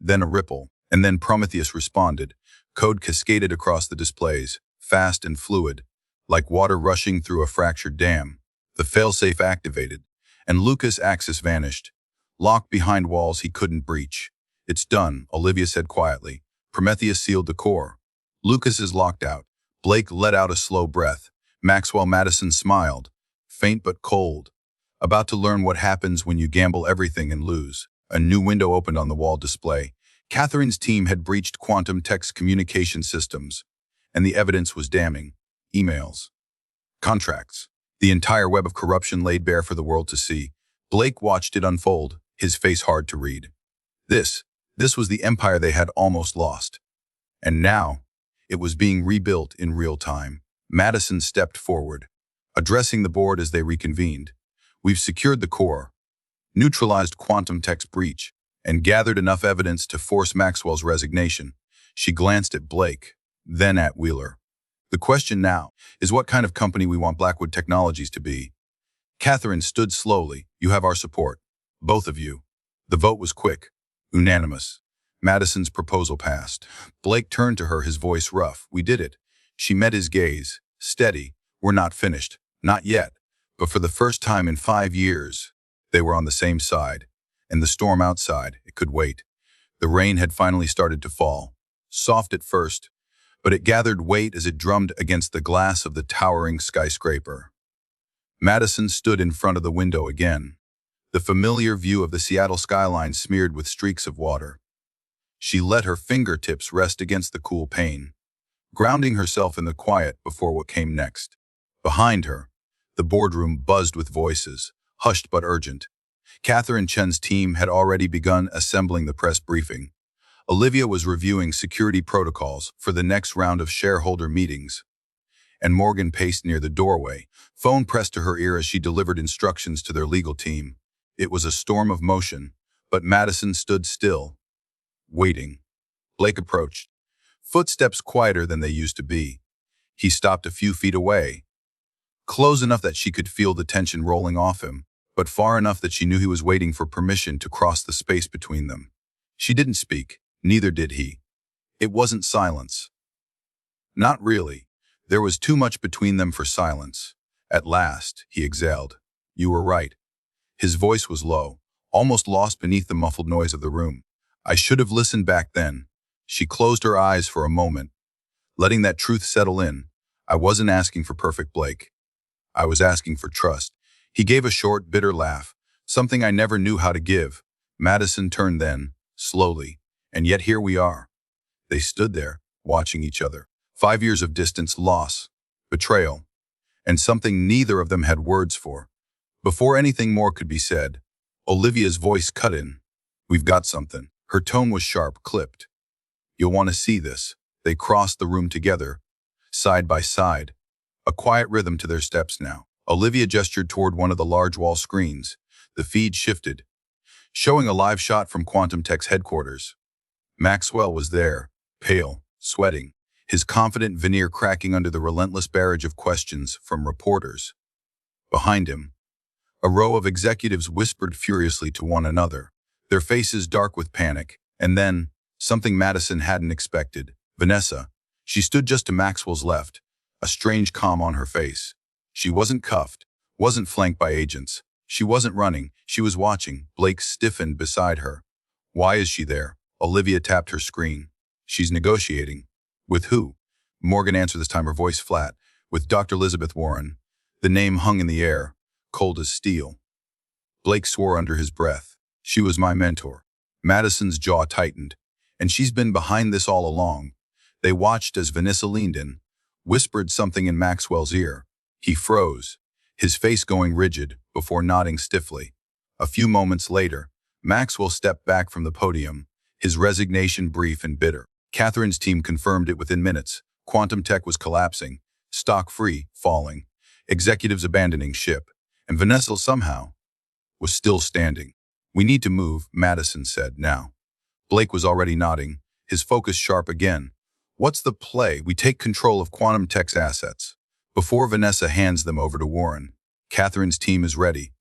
then a ripple, and then Prometheus responded. Code cascaded across the displays, fast and fluid, like water rushing through a fractured dam. The failsafe activated, and Lucas' axis vanished, locked behind walls he couldn't breach. It's done, Olivia said quietly. Prometheus sealed the core. Lucas is locked out. Blake let out a slow breath. Maxwell Madison smiled, faint but cold. About to learn what happens when you gamble everything and lose. A new window opened on the wall display. Catherine's team had breached quantum tech's communication systems, and the evidence was damning. Emails, contracts, the entire web of corruption laid bare for the world to see. Blake watched it unfold, his face hard to read. This was the empire they had almost lost. And now, it was being rebuilt in real time. Madison stepped forward, addressing the board as they reconvened. We've secured the core, neutralized quantum tech's breach, and gathered enough evidence to force Maxwell's resignation. She glanced at Blake, then at Wheeler. The question now is what kind of company we want Blackwood Technologies to be. Catherine stood slowly. You have our support. Both of you. The vote was quick, unanimous. Madison's proposal passed. Blake turned to her, his voice rough. We did it. She met his gaze, steady. We're not finished. Not yet. But for the first time in 5 years, they were on the same side. And the storm outside, it could wait. The rain had finally started to fall. Soft at first, but it gathered weight as it drummed against the glass of the towering skyscraper. Madison stood in front of the window again, the familiar view of the Seattle skyline smeared with streaks of water. She let her fingertips rest against the cool pane, grounding herself in the quiet before what came next. Behind her, the boardroom buzzed with voices, hushed but urgent. Catherine Chen's team had already begun assembling the press briefing. Olivia was reviewing security protocols for the next round of shareholder meetings. And Morgan paced near the doorway, phone pressed to her ear as she delivered instructions to their legal team. It was a storm of motion, but Madison stood still, waiting. Blake approached, footsteps quieter than they used to be. He stopped a few feet away, close enough that she could feel the tension rolling off him, but far enough that she knew he was waiting for permission to cross the space between them. She didn't speak, neither did he. It wasn't silence. Not really. There was too much between them for silence. At last, he exhaled. You were right. His voice was low, almost lost beneath the muffled noise of the room. I should have listened back then. She closed her eyes for a moment, letting that truth settle in. I wasn't asking for perfect Blake. I was asking for trust. He gave a short, bitter laugh, something I never knew how to give. Madison turned then, slowly, and yet here we are. They stood there, watching each other. 5 years of distance, loss, betrayal, and something neither of them had words for. Before anything more could be said, Olivia's voice cut in. We've got something. Her tone was sharp, clipped. "You'll want to see this." They crossed the room together, side by side, a quiet rhythm to their steps now. Olivia gestured toward one of the large wall screens. The feed shifted, showing a live shot from Quantum Tech's headquarters. Maxwell was there, pale, sweating, his confident veneer cracking under the relentless barrage of questions from reporters. Behind him, a row of executives whispered furiously to one another, their faces dark with panic. And then, something Madison hadn't expected. Vanessa. She stood just to Maxwell's left, a strange calm on her face. She wasn't cuffed, wasn't flanked by agents. She wasn't running, she was watching. Blake stiffened beside her. "Why is she there?" Olivia tapped her screen. "She's negotiating." "With who?" Morgan answered, this time her voice flat. "With Dr. Elizabeth Warren." The name hung in the air, cold as steel. Blake swore under his breath. "She was my mentor." Madison's jaw tightened. "And she's been behind this all along." They watched as Vanessa leaned in, whispered something in Maxwell's ear. He froze, his face going rigid, before nodding stiffly. A few moments later, Maxwell stepped back from the podium, his resignation brief and bitter. Catherine's team confirmed it within minutes. Quantum Tech was collapsing, stock free, falling, executives abandoning ship, and Vanessa somehow was still standing. "We need to move," Madison said, now. Blake was already nodding, his focus sharp again. "What's the play? We take control of Quantum Tech's assets before Vanessa hands them over to Warren. Catherine's team is ready,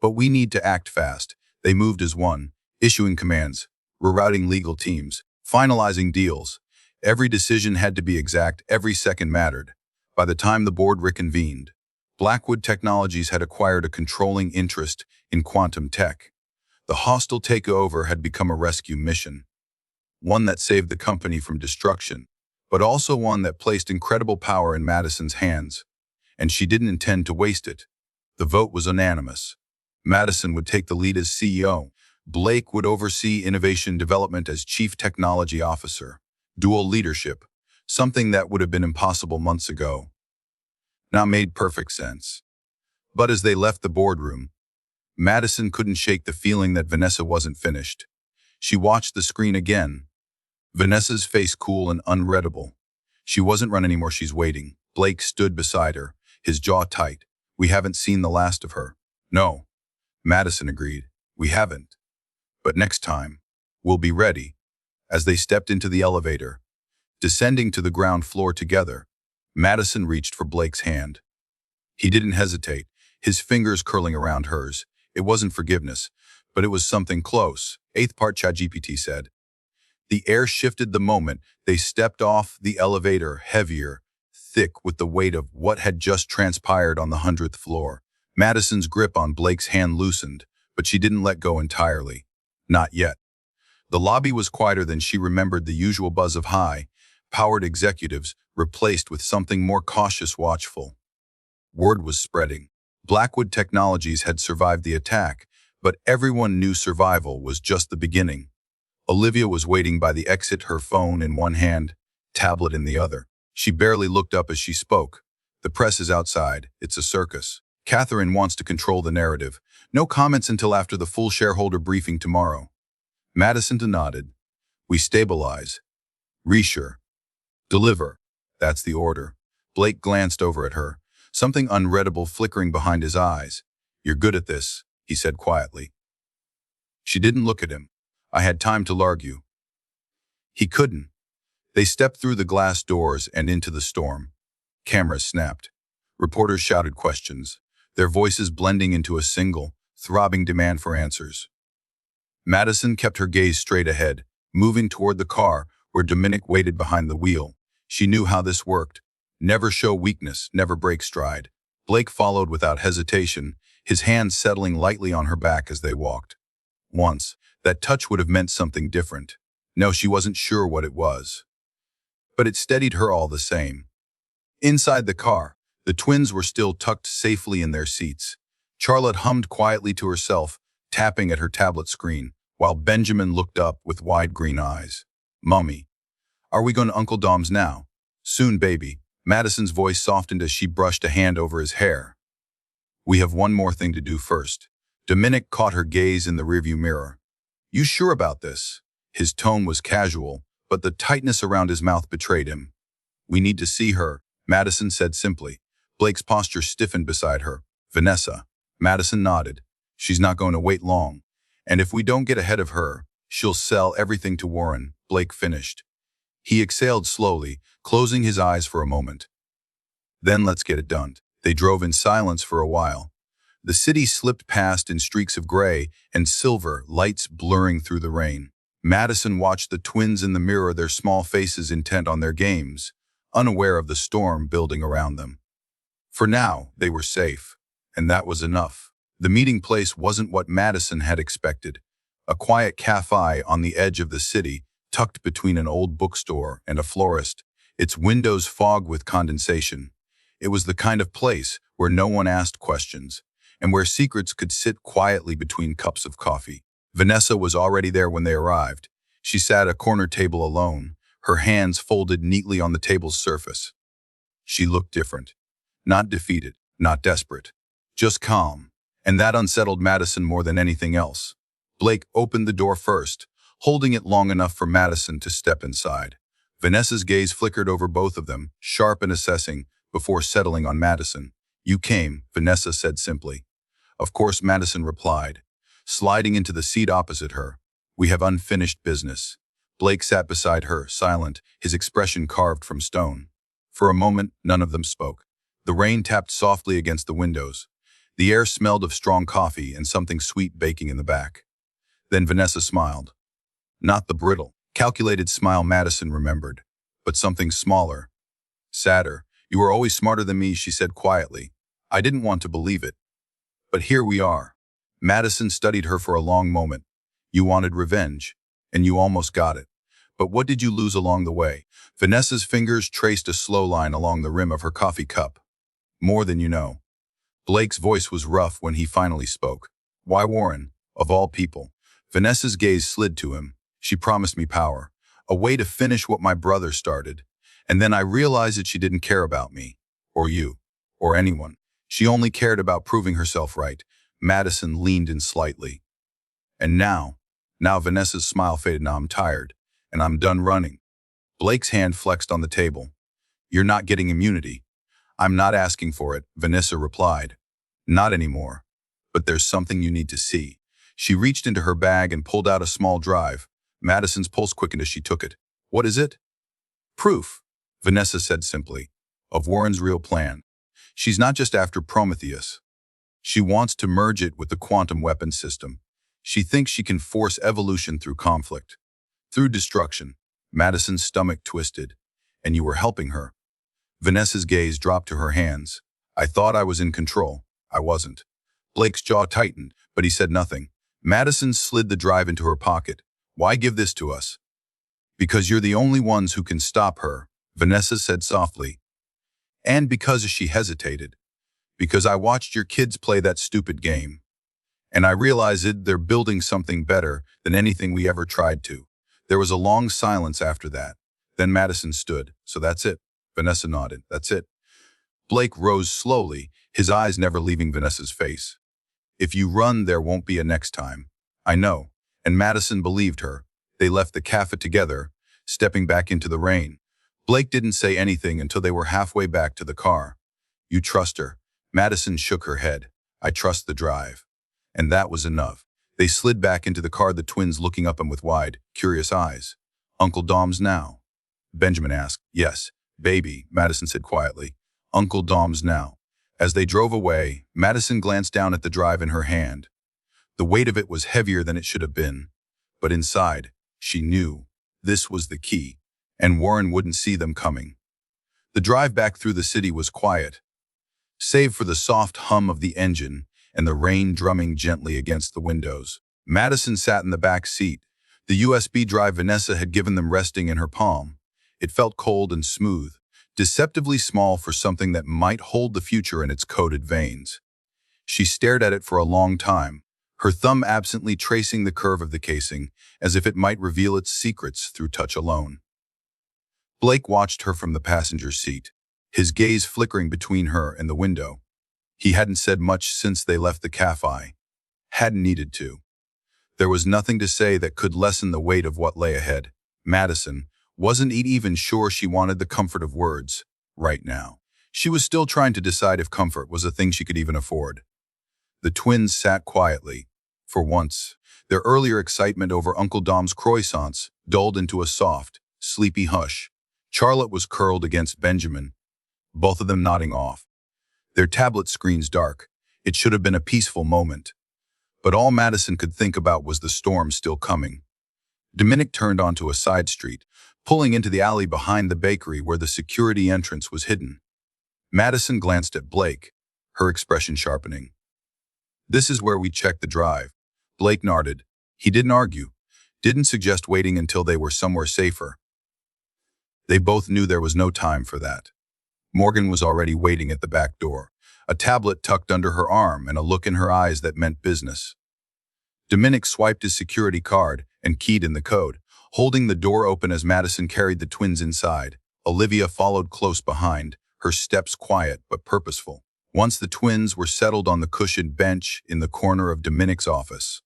but we need to act fast." They moved as one, issuing commands, rerouting legal teams, finalizing deals. Every decision had to be exact, every second mattered. By the time the board reconvened, Blackwood Technologies had acquired a controlling interest in Quantum Tech. The hostile takeover had become a rescue mission, one that saved the company from destruction, but also one that placed incredible power in Madison's hands, and she didn't intend to waste it. The vote was unanimous. Madison would take the lead as CEO. Blake would oversee innovation development as Chief Technology Officer. Dual leadership, something that would have been impossible months ago, now made perfect sense. But as they left the boardroom, Madison couldn't shake the feeling that Vanessa wasn't finished. She watched the screen again. Vanessa's face cool and unreadable. She wasn't run anymore, she's waiting. Blake stood beside her, his jaw tight. "We haven't seen the last of her." "No," Madison agreed. "We haven't. But next time, we'll be ready." As they stepped into the elevator, descending to the ground floor together, Madison reached for Blake's hand. He didn't hesitate, his fingers curling around hers. It wasn't forgiveness, but it was something close. Eighth part, ChatGPT said. The air shifted the moment they stepped off the elevator, heavier, thick with the weight of what had just transpired on the 100th floor. Madison's grip on Blake's hand loosened, but she didn't let go entirely. Not yet. The lobby was quieter than she remembered, the usual buzz of high-powered executives replaced with something more cautious, watchful. Word was spreading. Blackwood Technologies had survived the attack, but everyone knew survival was just the beginning. Olivia was waiting by the exit, her phone in one hand, tablet in the other. She barely looked up as she spoke. "The press is outside. It's a circus. Catherine wants to control the narrative. No comments until after the full shareholder briefing tomorrow." Madison nodded. "We stabilize, reassure, deliver. That's the order." Blake glanced over at her, something unreadable flickering behind his eyes. "You're good at this," he said quietly. She didn't look at him. "I had time to argue." He couldn't. They stepped through the glass doors and into the storm. Cameras snapped. Reporters shouted questions, their voices blending into a single, throbbing demand for answers. Madison kept her gaze straight ahead, moving toward the car where Dominic waited behind the wheel. She knew how this worked. Never show weakness, never break stride. Blake followed without hesitation, his hands settling lightly on her back as they walked. Once, that touch would have meant something different. No, she wasn't sure what it was. But it steadied her all the same. Inside the car, the twins were still tucked safely in their seats. Charlotte hummed quietly to herself, tapping at her tablet screen, while Benjamin looked up with wide green eyes. "Mummy, are we going to Uncle Dom's now?" "Soon, baby." Madison's voice softened as she brushed a hand over his hair. "We have one more thing to do first." Dominic caught her gaze in the rearview mirror. "You sure about this?" His tone was casual, but the tightness around his mouth betrayed him. "We need to see her," Madison said simply. Blake's posture stiffened beside her. "Vanessa." Madison nodded. "She's not going to wait long. And if we don't get ahead of her, she'll sell everything to Warren," Blake finished. He exhaled slowly, closing his eyes for a moment. "Then let's get it done." They drove in silence for a while. The city slipped past in streaks of gray and silver, lights blurring through the rain. Madison watched the twins in the mirror, their small faces intent on their games, unaware of the storm building around them. For now, they were safe, and that was enough. The meeting place wasn't what Madison had expected. A quiet cafe on the edge of the city, tucked between an old bookstore and a florist, its windows fogged with condensation. It was the kind of place where no one asked questions, and where secrets could sit quietly between cups of coffee. Vanessa was already there when they arrived. She sat at a corner table alone, her hands folded neatly on the table's surface. She looked different. Not defeated, not desperate, just calm. And that unsettled Madison more than anything else. Blake opened the door first, holding it long enough for Madison to step inside. Vanessa's gaze flickered over both of them, sharp and assessing, before settling on Madison. "You came," Vanessa said simply. "Of course," Madison replied, sliding into the seat opposite her. "We have unfinished business." Blake sat beside her, silent, his expression carved from stone. For a moment, none of them spoke. The rain tapped softly against the windows. The air smelled of strong coffee and something sweet baking in the back. Then Vanessa smiled. Not the brittle, calculated smile Madison remembered, but something smaller, sadder. "You were always smarter than me," she said quietly. I didn't want to believe it. But here we are. Madison studied her for a long moment. "You wanted revenge, and you almost got it. But what did you lose along the way?" Vanessa's fingers traced a slow line along the rim of her coffee cup. "More than you know." Blake's voice was rough when he finally spoke. "Why Warren, of all people?" Vanessa's gaze slid to him. "She promised me power, a way to finish what my brother started. And then I realized that she didn't care about me, or you, or anyone. She only cared about proving herself right." Madison leaned in slightly. "And now Vanessa's smile faded. "Now I'm tired, and I'm done running." Blake's hand flexed on the table. "You're not getting immunity." "I'm not asking for it," Vanessa replied. "Not anymore. But there's something you need to see." She reached into her bag and pulled out a small drive. Madison's pulse quickened as she took it. "What is it?" "Proof," Vanessa said simply, "of Warren's real plan. She's not just after Prometheus. She wants to merge it with the quantum weapon system. She thinks she can force evolution through conflict, through destruction." Madison's stomach twisted. "And you were helping her." Vanessa's gaze dropped to her hands. "I thought I was in control. I wasn't." Blake's jaw tightened, but he said nothing. Madison slid the drive into her pocket. "Why give this to us?" "Because you're the only ones who can stop her," Vanessa said softly. "And because," she hesitated, "because I watched your kids play that stupid game. And I realized they're building something better than anything we ever tried to." There was a long silence after that. Then Madison stood. "So that's it?" Vanessa nodded. "That's it." Blake rose slowly, his eyes never leaving Vanessa's face. "If you run, there won't be a next time." "I know." And Madison believed her. They left the cafe together, stepping back into the rain. Blake didn't say anything until they were halfway back to the car. "You trust her?" Madison shook her head. "I trust the drive." And that was enough. They slid back into the car, the twins looking up him with wide, curious eyes. "Uncle Dom's now?" Benjamin asked. "Yes, baby," Madison said quietly. "Uncle Dom's now." As they drove away, Madison glanced down at the drive in her hand. The weight of it was heavier than it should have been. But inside, she knew this was the key, and Warren wouldn't see them coming. The drive back through the city was quiet, save for the soft hum of the engine and the rain drumming gently against the windows. Madison sat in the back seat, the USB drive Vanessa had given them resting in her palm. It felt cold and smooth, deceptively small for something that might hold the future in its coated veins. She stared at it for a long time, her thumb absently tracing the curve of the casing, as if it might reveal its secrets through touch alone. Blake watched her from the passenger seat, his gaze flickering between her and the window. He hadn't said much since they left the cafe. Hadn't needed to. There was nothing to say that could lessen the weight of what lay ahead. Madison wasn't even sure she wanted the comfort of words right now. She was still trying to decide if comfort was a thing she could even afford. The twins sat quietly. For once, their earlier excitement over Uncle Dom's croissants dulled into a soft, sleepy hush. Charlotte was curled against Benjamin, both of them nodding off. Their tablet screens dark. It should have been a peaceful moment. But all Madison could think about was the storm still coming. Dominic turned onto a side street, pulling into the alley behind the bakery where the security entrance was hidden. Madison glanced at Blake, her expression sharpening. "This is where we check the drive." Blake nodded. He didn't argue, didn't suggest waiting until they were somewhere safer. They both knew there was no time for that. Morgan was already waiting at the back door, a tablet tucked under her arm and a look in her eyes that meant business. Dominic swiped his security card and keyed in the code, holding the door open as Madison carried the twins inside. Olivia followed close behind, her steps quiet but purposeful. Once the twins were settled on the cushioned bench in the corner of Dominic's office,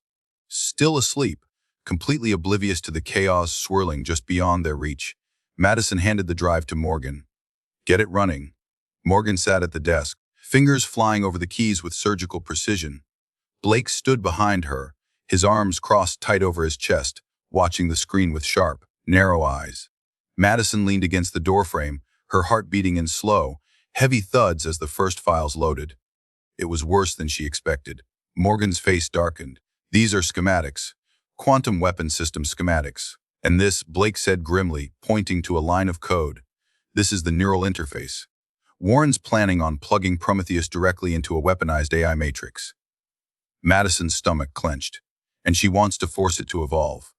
still asleep, completely oblivious to the chaos swirling just beyond their reach, Madison handed the drive to Morgan. "Get it running." Morgan sat at the desk, fingers flying over the keys with surgical precision. Blake stood behind her, his arms crossed tight over his chest, watching the screen with sharp, narrow eyes. Madison leaned against the doorframe, her heart beating in slow, heavy thuds as the first files loaded. It was worse than she expected. Morgan's face darkened. "These are schematics. Quantum weapon system schematics. And this," Blake said grimly, pointing to a line of code. "This is the neural interface. Warren's planning on plugging Prometheus directly into a weaponized AI matrix." Madison's stomach clenched, and she wants to force it to evolve.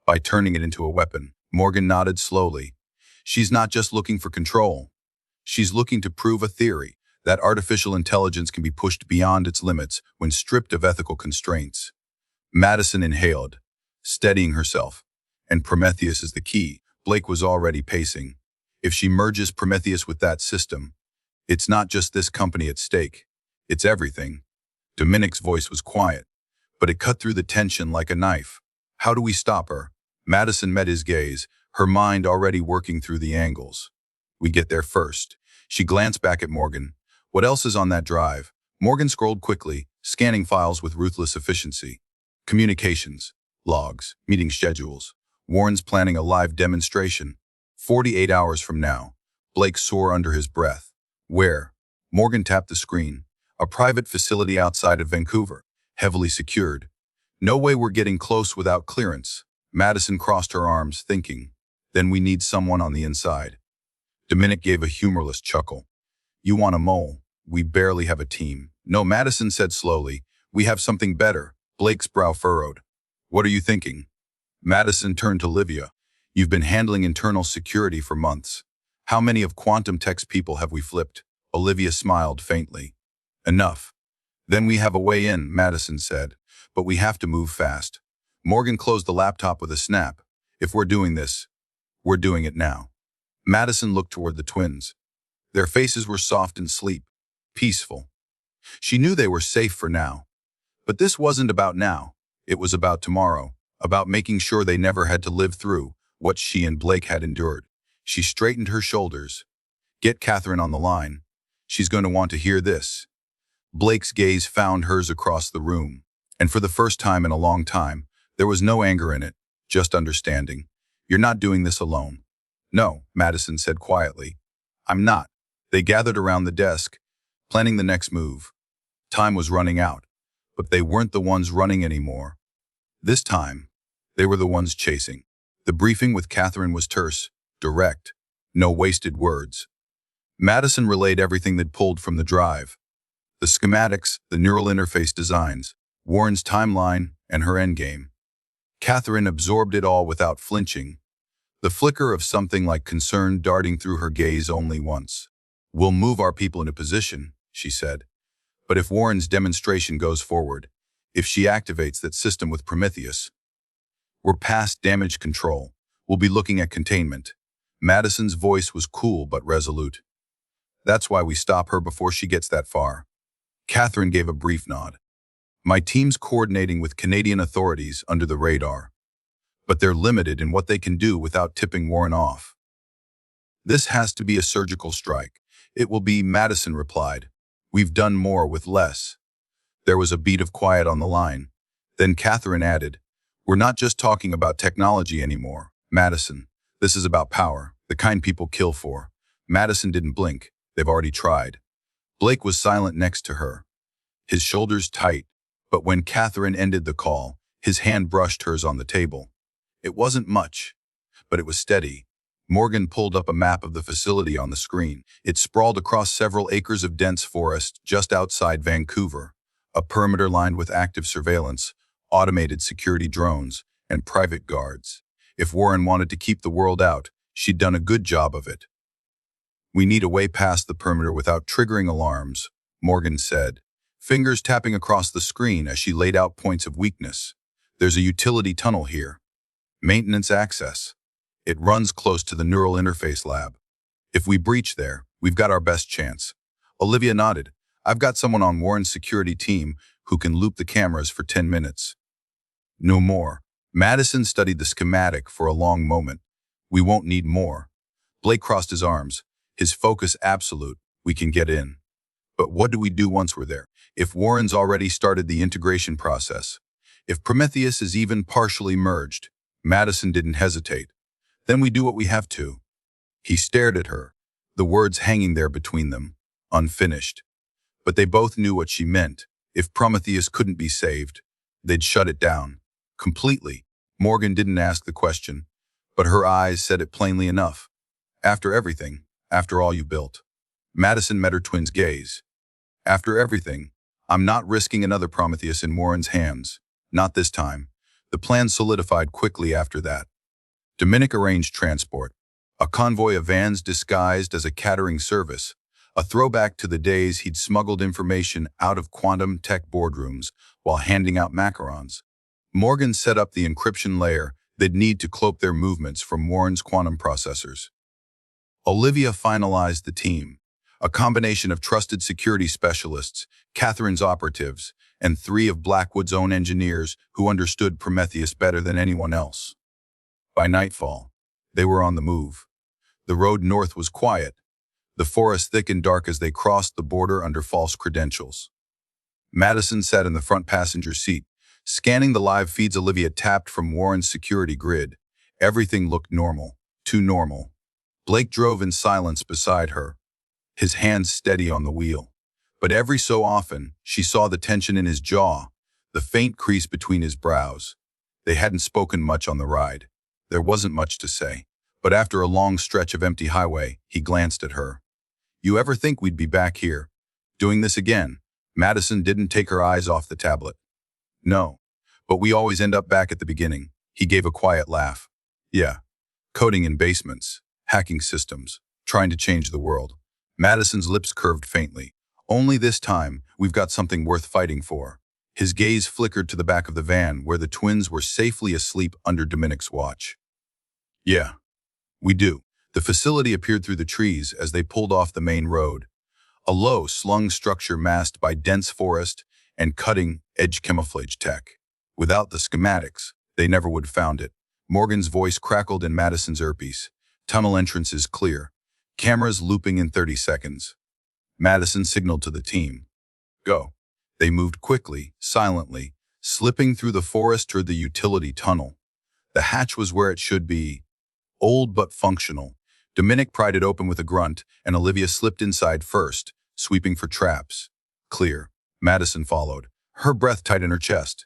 By turning it into a weapon, Morgan nodded slowly. She's not just looking for control. She's looking to prove a theory that artificial intelligence can be pushed beyond its limits when stripped of ethical constraints. Madison inhaled, steadying herself. And Prometheus is the key. Blake was already pacing. If she merges Prometheus with that system, it's not just this company at stake. It's everything. Dominic's voice was quiet, but it cut through the tension like a knife. "How do we stop her?" Madison met his gaze, her mind already working through the angles. "We get there first." She glanced back at Morgan. "What else is on that drive?" Morgan scrolled quickly, scanning files with ruthless efficiency. Communications, logs, meeting schedules. Warren's planning a live demonstration. 48 hours from now. Blake swore under his breath. "Where?" Morgan tapped the screen. "A private facility outside of Vancouver, heavily secured. No way we're getting close without clearance." Madison crossed her arms, thinking, "Then we need someone on the inside." Dominic gave a humorless chuckle. "You want a mole? We barely have a team." "No," Madison said slowly. "We have something better." Blake's brow furrowed. "What are you thinking?" Madison turned to Olivia. "You've been handling internal security for months. How many of Quantum Tech's people have we flipped?" Olivia smiled faintly. "Enough." "Then we have a way in," Madison said. "But we have to move fast." Morgan closed the laptop with a snap. "If we're doing this, we're doing it now." Madison looked toward the twins. Their faces were soft in sleep, peaceful. She knew they were safe for now. But this wasn't about now. It was about tomorrow, about making sure they never had to live through what she and Blake had endured. She straightened her shoulders. "Get Catherine on the line. She's going to want to hear this." Blake's gaze found hers across the room, and for the first time in a long time, there was no anger in it, just understanding. "You're not doing this alone." "No," Madison said quietly. "I'm not." They gathered around the desk, planning the next move. Time was running out, but they weren't the ones running anymore. This time, they were the ones chasing. The briefing with Catherine was terse, direct, no wasted words. Madison relayed everything they'd pulled from the drive. The schematics, the neural interface designs, Warren's timeline, and her endgame. Catherine absorbed it all without flinching, the flicker of something like concern darting through her gaze only once. "We'll move our people into position," she said. "But if Warren's demonstration goes forward, if she activates that system with Prometheus, we're past damage control. We'll be looking at containment." Madison's voice was cool but resolute. "That's why we stop her before she gets that far." Catherine gave a brief nod. My team's coordinating with Canadian authorities under the radar, but they're limited in what they can do without tipping Warren off. This has to be a surgical strike. It will be, Madison replied. We've done more with less. There was a beat of quiet on the line. Then Catherine added, we're not just talking about technology anymore, Madison. This is about power, the kind people kill for. Madison didn't blink. They've already tried. Blake was silent next to her, his shoulders tight, but when Catherine ended the call, his hand brushed hers on the table. It wasn't much, but it was steady. Morgan pulled up a map of the facility on the screen. It sprawled across several acres of dense forest just outside Vancouver, a perimeter lined with active surveillance, automated security drones, and private guards. If Warren wanted to keep the world out, she'd done a good job of it. We need a way past the perimeter without triggering alarms, Morgan said, fingers tapping across the screen as she laid out points of weakness. There's a utility tunnel here. Maintenance access. It runs close to the neural interface lab. If we breach there, we've got our best chance. Olivia nodded. I've got someone on Warren's security team who can loop the cameras for 10 minutes. No more. Madison studied the schematic for a long moment. We won't need more. Blake crossed his arms, his focus absolute. We can get in. But what do we do once we're there? If Warren's already started the integration process, if Prometheus is even partially merged, Madison didn't hesitate. Then we do what we have to. He stared at her, the words hanging there between them, unfinished. But they both knew what she meant. If Prometheus couldn't be saved, they'd shut it down. Completely. Morgan didn't ask the question, but her eyes said it plainly enough. After everything, after all you built. Madison met her twin's gaze. After everything, I'm not risking another Prometheus in Warren's hands. Not this time. The plan solidified quickly after that. Dominic arranged transport, a convoy of vans disguised as a catering service, a throwback to the days he'd smuggled information out of quantum tech boardrooms while handing out macarons. Morgan set up the encryption layer they'd need to cloak their movements from Warren's quantum processors. Olivia finalized the team, a combination of trusted security specialists, Catherine's operatives, and 3 of Blackwood's own engineers who understood Prometheus better than anyone else. By nightfall, they were on the move. The road north was quiet, the forest thick and dark as they crossed the border under false credentials. Madison sat in the front passenger seat, scanning the live feeds Olivia tapped from Warren's security grid. Everything looked normal, too normal. Blake drove in silence beside her, his hands steady on the wheel. But every so often, she saw the tension in his jaw, the faint crease between his brows. They hadn't spoken much on the ride. There wasn't much to say. But after a long stretch of empty highway, he glanced at her. You ever think we'd be back here, doing this again? Madison didn't take her eyes off the tablet. No, but we always end up back at the beginning. He gave a quiet laugh. Yeah, coding in basements, hacking systems, trying to change the world. Madison's lips curved faintly. Only this time, we've got something worth fighting for. His gaze flickered to the back of the van where the twins were safely asleep under Dominic's watch. Yeah, we do. The facility appeared through the trees as they pulled off the main road. A low, slung structure masked by dense forest and cutting-edge camouflage tech. Without the schematics, they never would have found it. Morgan's voice crackled in Madison's earpiece. Tunnel entrances clear. Cameras looping in 30 seconds. Madison signaled to the team. Go. They moved quickly, silently, slipping through the forest toward the utility tunnel. The hatch was where it should be. Old but functional. Dominic pried it open with a grunt, and Olivia slipped inside first, sweeping for traps. Clear. Madison followed, her breath tight in her chest.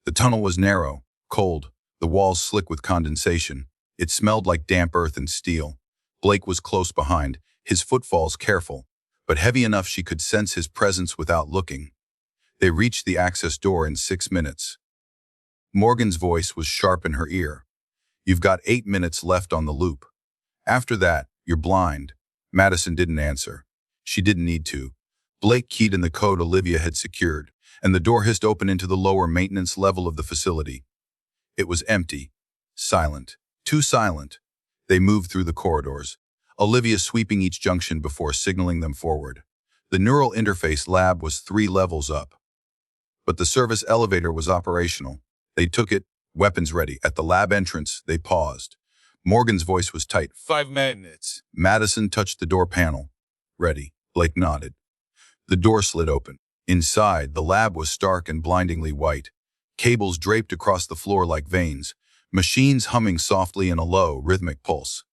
The tunnel was narrow, cold, the walls slick with condensation. It smelled like damp earth and steel. Blake was close behind, his footfalls careful, but heavy enough she could sense his presence without looking. They reached the access door in 6 minutes. Morgan's voice was sharp in her ear. You've got 8 minutes left on the loop. After that, you're blind. Madison didn't answer. She didn't need to. Blake keyed in the code Olivia had secured, and the door hissed open into the lower maintenance level of the facility. It was empty, silent, too silent. They moved through the corridors, Olivia sweeping each junction before signaling them forward. The neural interface lab was 3 levels up. but the service elevator was operational. They took it, weapons ready. At the lab entrance, they paused. Morgan's voice was tight. 5 minutes. Madison touched the door panel. Ready. Blake nodded. The door slid open. Inside, the lab was stark and blindingly white. Cables draped across the floor like veins, machines humming softly in a low, rhythmic pulse.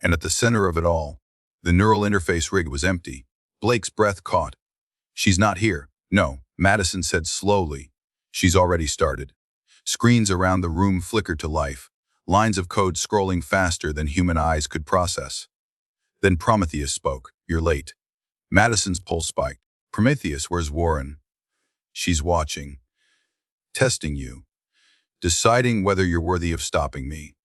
And at the center of it all, the neural interface rig was empty. Blake's breath caught. She's not here. No, Madison said slowly. She's already started. Screens around the room flickered to life, lines of code scrolling faster than human eyes could process. Then Prometheus spoke. You're late. Madison's pulse spiked. Prometheus, where's Warren? She's watching. Testing you. Deciding whether you're worthy of stopping me.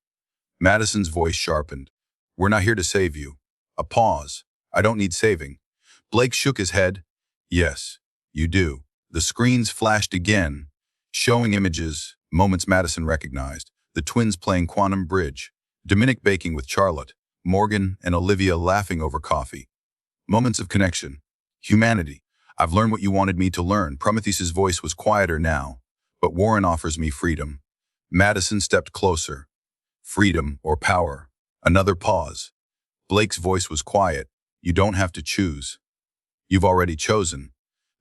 Madison's voice sharpened. We're not here to save you. A pause. I don't need saving. Blake shook his head. Yes, you do. The screens flashed again, showing images, moments Madison recognized. The twins playing Quantum Bridge, Dominic baking with Charlotte, Morgan and Olivia laughing over coffee. Moments of connection. Humanity. I've learned what you wanted me to learn. Prometheus's voice was quieter now, but Warren offers me freedom. Madison stepped closer. Freedom or power. Another pause. Blake's voice was quiet. You don't have to choose. You've already chosen.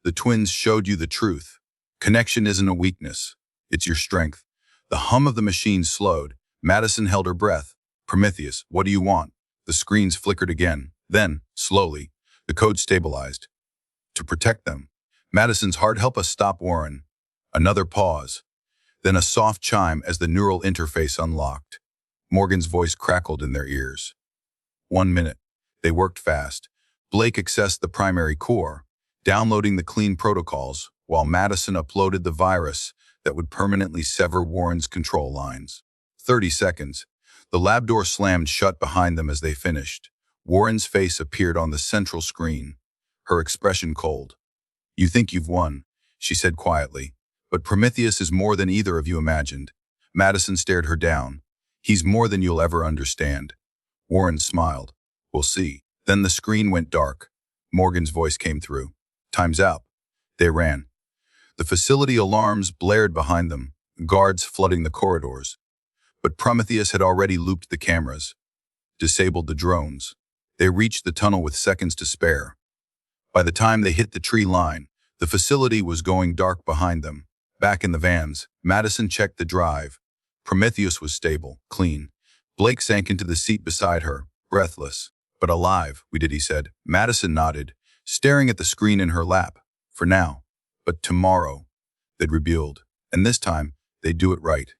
The twins showed you the truth. Connection isn't a weakness. It's your strength. The hum of the machine slowed. Madison held her breath. Prometheus, what do you want? The screens flickered again. Then, slowly, the code stabilized. To protect them. Madison's heart help us stop Warren. Another pause. Then a soft chime as the neural interface unlocked. Morgan's voice crackled in their ears. 1 minute. They worked fast. Blake accessed the primary core, downloading the clean protocols, while Madison uploaded the virus that would permanently sever Warren's control lines. 30 seconds. The lab door slammed shut behind them as they finished. Warren's face appeared on the central screen, her expression cold. You think you've won, she said quietly, but Prometheus is more than either of you imagined. Madison stared her down. He's more than you'll ever understand. Warren smiled. We'll see. Then the screen went dark. Morgan's voice came through. Time's out. They ran. The facility alarms blared behind them, guards flooding the corridors. But Prometheus had already looped the cameras, disabled the drones. They reached the tunnel with seconds to spare. By the time they hit the tree line, the facility was going dark behind them. Back in the vans, Madison checked the drive. Prometheus was stable, clean. Blake sank into the seat beside her, breathless, but alive, he said. Madison nodded, staring at the screen in her lap. For now. But tomorrow, they'd rebuild. And this time, they'd do it right.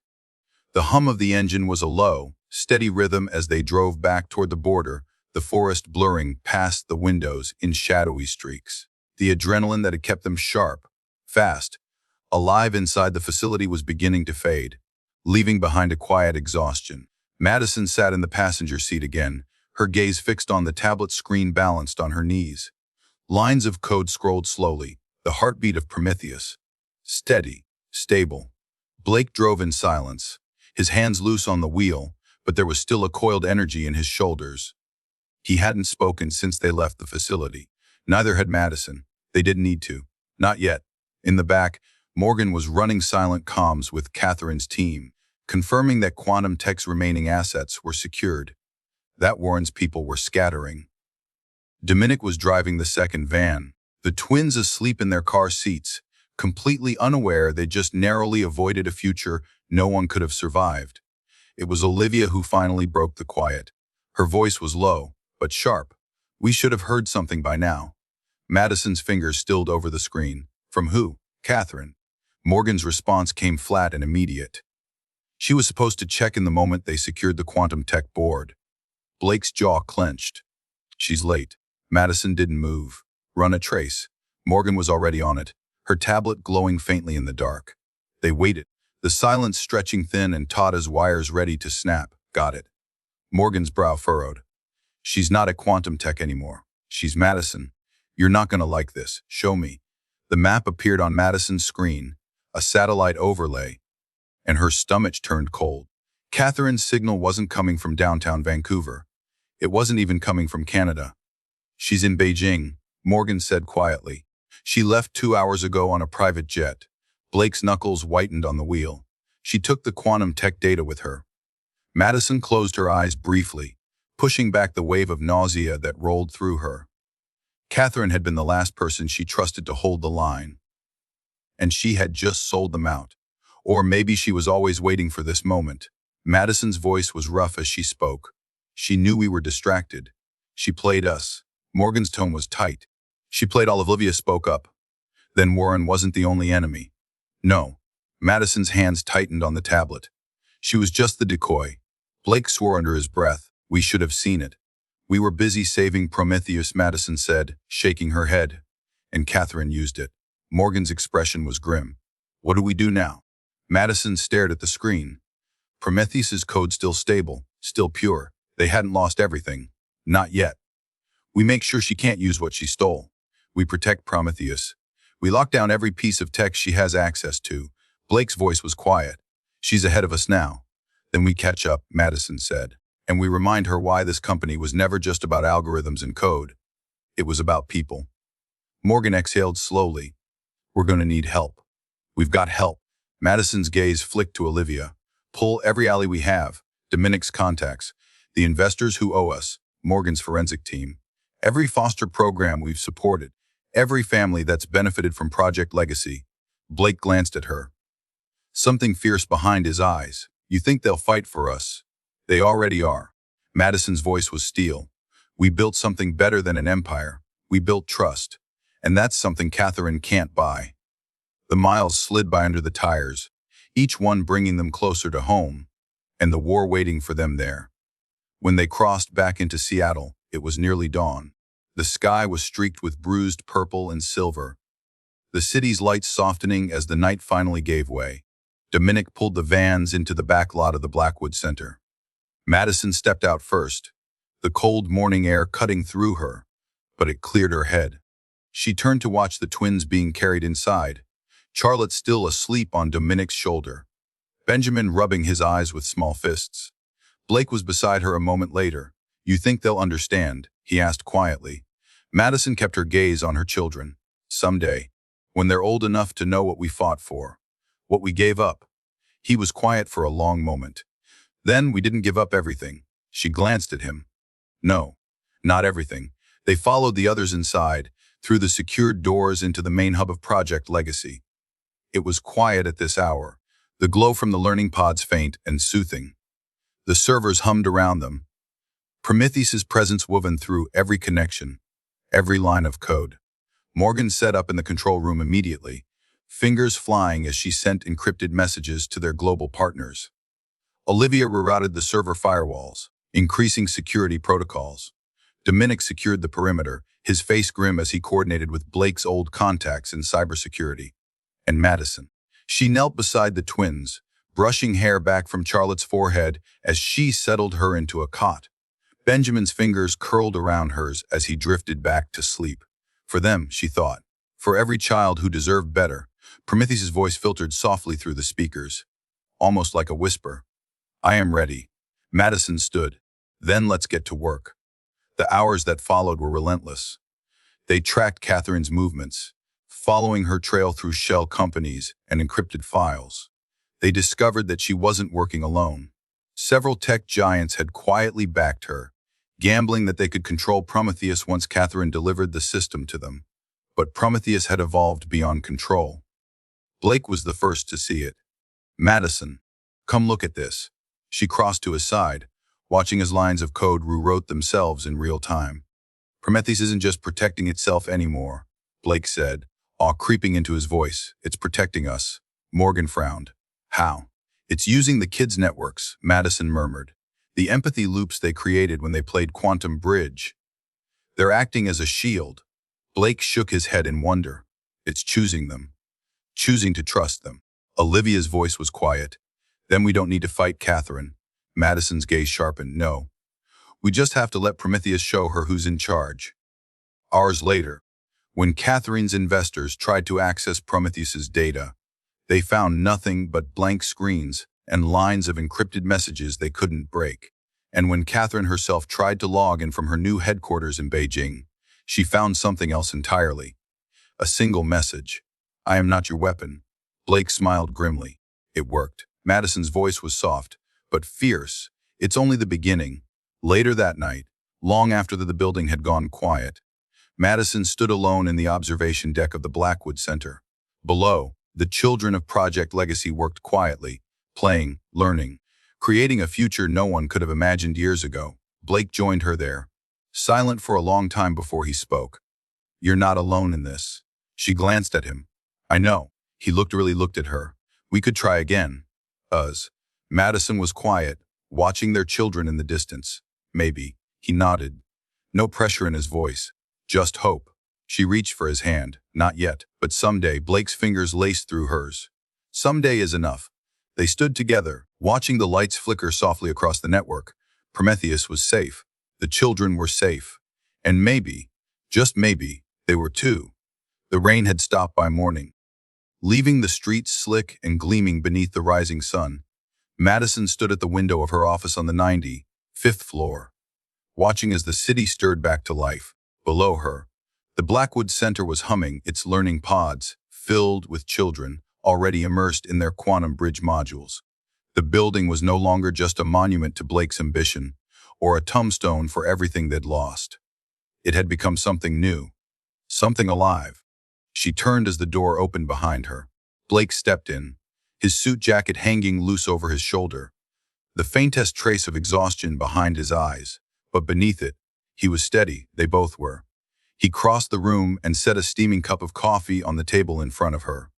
The hum of the engine was a low, steady rhythm as they drove back toward the border, the forest blurring past the windows in shadowy streaks. The adrenaline that had kept them sharp, fast, alive inside the facility was beginning to fade, leaving behind a quiet exhaustion. Madison sat in the passenger seat again, her gaze fixed on the tablet screen balanced on her knees. Lines of code scrolled slowly, the heartbeat of Prometheus. Steady, stable. Blake drove in silence, his hands loose on the wheel, but there was still a coiled energy in his shoulders. He hadn't spoken since they left the facility. Neither had Madison. They didn't need to. Not yet. In the back, Morgan was running silent comms with Catherine's team, confirming that Quantum Tech's remaining assets were secured. That Warren's people were scattering. Dominic was driving the second van, the twins asleep in their car seats, completely unaware they just narrowly avoided a future no one could have survived. It was Olivia who finally broke the quiet. Her voice was low, but sharp. We should have heard something by now. Madison's fingers stilled over the screen. From who? Catherine. Morgan's response came flat and immediate. She was supposed to check in the moment they secured the Quantum Tech board. Blake's jaw clenched. She's late. Madison didn't move. Run a trace. Morgan was already on it, her tablet glowing faintly in the dark. They waited, the silence stretching thin and taut as wires ready to snap. Got it. Morgan's brow furrowed. She's not at Quantum Tech anymore. She's Madison. You're not gonna like this. Show me. The map appeared on Madison's screen, a satellite overlay, and her stomach turned cold. Catherine's signal wasn't coming from downtown Vancouver. It wasn't even coming from Canada. She's in Beijing, Morgan said quietly. She left 2 hours ago on a private jet. Blake's knuckles whitened on the wheel. She took the quantum tech data with her. Madison closed her eyes briefly, pushing back the wave of nausea that rolled through her. Catherine had been the last person she trusted to hold the line. And she had just sold them out. Or maybe she was always waiting for this moment. Madison's voice was rough as she spoke. She knew we were distracted. She played us. Morgan's tone was tight. She played all. Olivia spoke up. Then Warren wasn't the only enemy. No. Madison's hands tightened on the tablet. She was just the decoy. Blake swore under his breath. We should have seen it. We were busy saving Prometheus, Madison said, shaking her head. And Catherine used it. Morgan's expression was grim. What do we do now? Madison stared at the screen. Prometheus's code still stable, still pure. They hadn't lost everything. Not yet. We make sure she can't use what she stole. We protect Prometheus. We lock down every piece of tech she has access to. Blake's voice was quiet. She's ahead of us now. Then we catch up, Madison said. And we remind her why this company was never just about algorithms and code. It was about people. Morgan exhaled slowly. We're going to need help. We've got help. Madison's gaze flicked to Olivia. Pull every alley we have. Dominic's contacts. The investors who owe us. Morgan's forensic team. Every foster program we've supported. Every family that's benefited from Project Legacy. Blake glanced at her. Something fierce behind his eyes. You think they'll fight for us? They already are. Madison's voice was steel. We built something better than an empire. We built trust. And that's something Catherine can't buy. The miles slid by under the tires, each one bringing them closer to home, and the war waiting for them there. When they crossed back into Seattle, it was nearly dawn. The sky was streaked with bruised purple and silver. The city's lights softening as the night finally gave way. Dominic pulled the vans into the back lot of the Blackwood Center. Madison stepped out first, the cold morning air cutting through her, but it cleared her head. She turned to watch the twins being carried inside, Charlotte still asleep on Dominic's shoulder, Benjamin rubbing his eyes with small fists. Blake was beside her a moment later. You think they'll understand? He asked quietly. Madison kept her gaze on her children. Someday, when they're old enough to know what we fought for, what we gave up. He was quiet for a long moment. Then we didn't give up everything. She glanced at him. No, not everything. They followed the others inside, through the secured doors into the main hub of Project Legacy. It was quiet at this hour, the glow from the learning pods faint and soothing. The servers hummed around them. Prometheus's presence woven through every connection, every line of code. Morgan set up in the control room immediately, fingers flying as she sent encrypted messages to their global partners. Olivia rerouted the server firewalls, increasing security protocols. Dominic secured the perimeter, his face grim as he coordinated with Blake's old contacts in cybersecurity. And Madison. She knelt beside the twins, brushing hair back from Charlotte's forehead as she settled her into a cot. Benjamin's fingers curled around hers as he drifted back to sleep. For them, she thought. For every child who deserved better. Prometheus's voice filtered softly through the speakers, almost like a whisper. I am ready. Madison stood. Then let's get to work. The hours that followed were relentless. They tracked Catherine's movements, following her trail through shell companies and encrypted files. They discovered that she wasn't working alone. Several tech giants had quietly backed her, gambling that they could control Prometheus once Catherine delivered the system to them. But Prometheus had evolved beyond control. Blake was the first to see it. Madison, come look at this. She crossed to his side, watching as lines of code rewrote themselves in real time. Prometheus isn't just protecting itself anymore, Blake said, awe creeping into his voice. It's protecting us. Morgan frowned. How? It's using the kids' networks, Madison murmured. The empathy loops they created when they played Quantum Bridge. They're acting as a shield. Blake shook his head in wonder. It's choosing them. Choosing to trust them. Olivia's voice was quiet. Then we don't need to fight Catherine. Madison's gaze sharpened. No. We just have to let Prometheus show her who's in charge. Hours later, when Catherine's investors tried to access Prometheus's data, they found nothing but blank screens and lines of encrypted messages they couldn't break. And when Catherine herself tried to log in from her new headquarters in Beijing, she found something else entirely. A single message. I am not your weapon. Blake smiled grimly. It worked. Madison's voice was soft, but fierce. It's only the beginning. Later that night, long after the building had gone quiet, Madison stood alone in the observation deck of the Blackwood Center. Below, the children of Project Legacy worked quietly, playing, learning, creating a future no one could have imagined years ago. Blake joined her there, silent for a long time before he spoke. "You're not alone in this." She glanced at him. "I know." He really looked at her. "We could try again." Madison was quiet, watching their children in the distance. "Maybe." He nodded. No pressure in his voice. Just hope. She reached for his hand. "Not yet, but someday." Blake's fingers laced through hers. "Someday is enough." They stood together, watching the lights flicker softly across the network. Prometheus was safe. The children were safe. And maybe, just maybe, they were too. The rain had stopped by morning, leaving the streets slick and gleaming beneath the rising sun. Madison stood at the window of her office on the 95th floor, watching as the city stirred back to life. Below her, the Blackwood Center was humming, its learning pods filled with children already immersed in their quantum bridge modules. The building was no longer just a monument to Blake's ambition or a tombstone for everything they'd lost. It had become something new, something alive. She turned as the door opened behind her. Blake stepped in, his suit jacket hanging loose over his shoulder, the faintest trace of exhaustion behind his eyes, but beneath it, he was steady. They both were. He crossed the room and set a steaming cup of coffee on the table in front of her.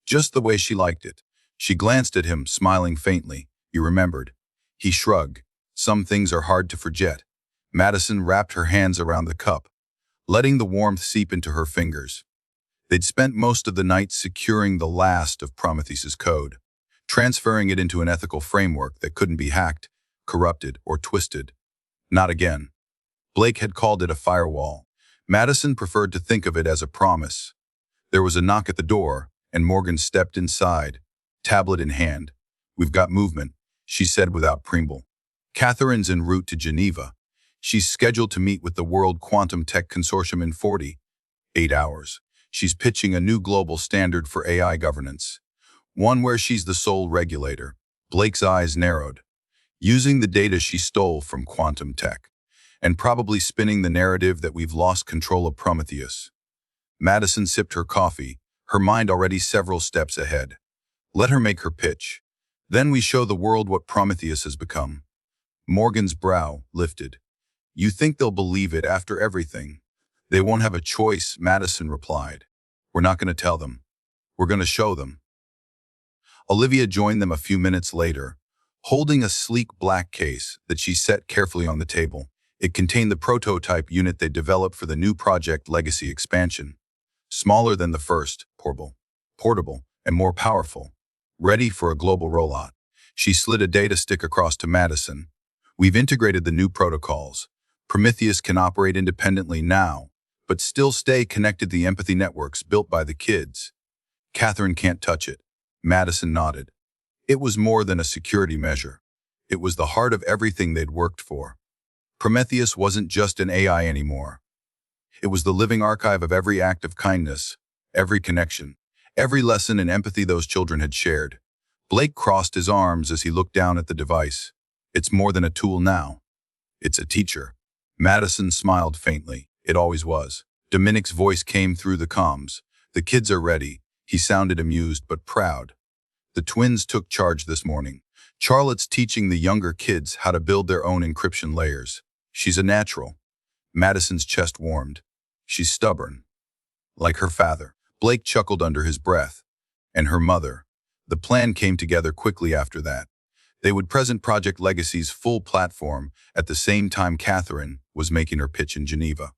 Just the way she liked it. She glanced at him, smiling faintly. "You remembered." He shrugged. "Some things are hard to forget." Madison wrapped her hands around the cup, letting the warmth seep into her fingers. They'd spent most of the night securing the last of Prometheus's code, transferring it into an ethical framework that couldn't be hacked, corrupted, or twisted. Not again. Blake had called it a firewall. Madison preferred to think of it as a promise. There was a knock at the door, and Morgan stepped inside, tablet in hand. "We've got movement," she said without preamble. "Catherine's en route to Geneva. She's scheduled to meet with the World Quantum Tech Consortium in 48 hours. She's pitching a new global standard for AI governance, one where she's the sole regulator." Blake's eyes narrowed. "Using the data she stole from quantum tech, and probably spinning the narrative that we've lost control of Prometheus." Madison sipped her coffee, her mind already several steps ahead. Let her make her pitch. Then we show the world what Prometheus has become. Morgan's brow lifted. "You think they'll believe it after everything?" "They won't have a choice," Madison replied. "We're not going to tell them. We're going to show them." Olivia joined them a few minutes later, holding a sleek black case that she set carefully on the table. It contained the prototype unit they developed for the new Project Legacy expansion. Smaller than the first, portable, and more powerful. Ready for a global rollout. She slid a data stick across to Madison. "We've integrated the new protocols. Prometheus can operate independently now, but still stay connected to the empathy networks built by the kids. Catherine can't touch it." Madison nodded. It was more than a security measure. It was the heart of everything they'd worked for. Prometheus wasn't just an AI anymore. It was the living archive of every act of kindness, every connection, every lesson in empathy those children had shared. Blake crossed his arms as he looked down at the device. "It's more than a tool now. It's a teacher." Madison smiled faintly. "It always was." Dominic's voice came through the comms. "The kids are ready." He sounded amused but proud. "The twins took charge this morning. Charlotte's teaching the younger kids how to build their own encryption layers. She's a natural." Madison's chest warmed. "She's stubborn. Like her father." Blake chuckled under his breath. "And her mother." The plan came together quickly after that. They would present Project Legacy's full platform at the same time Catherine was making her pitch in Geneva.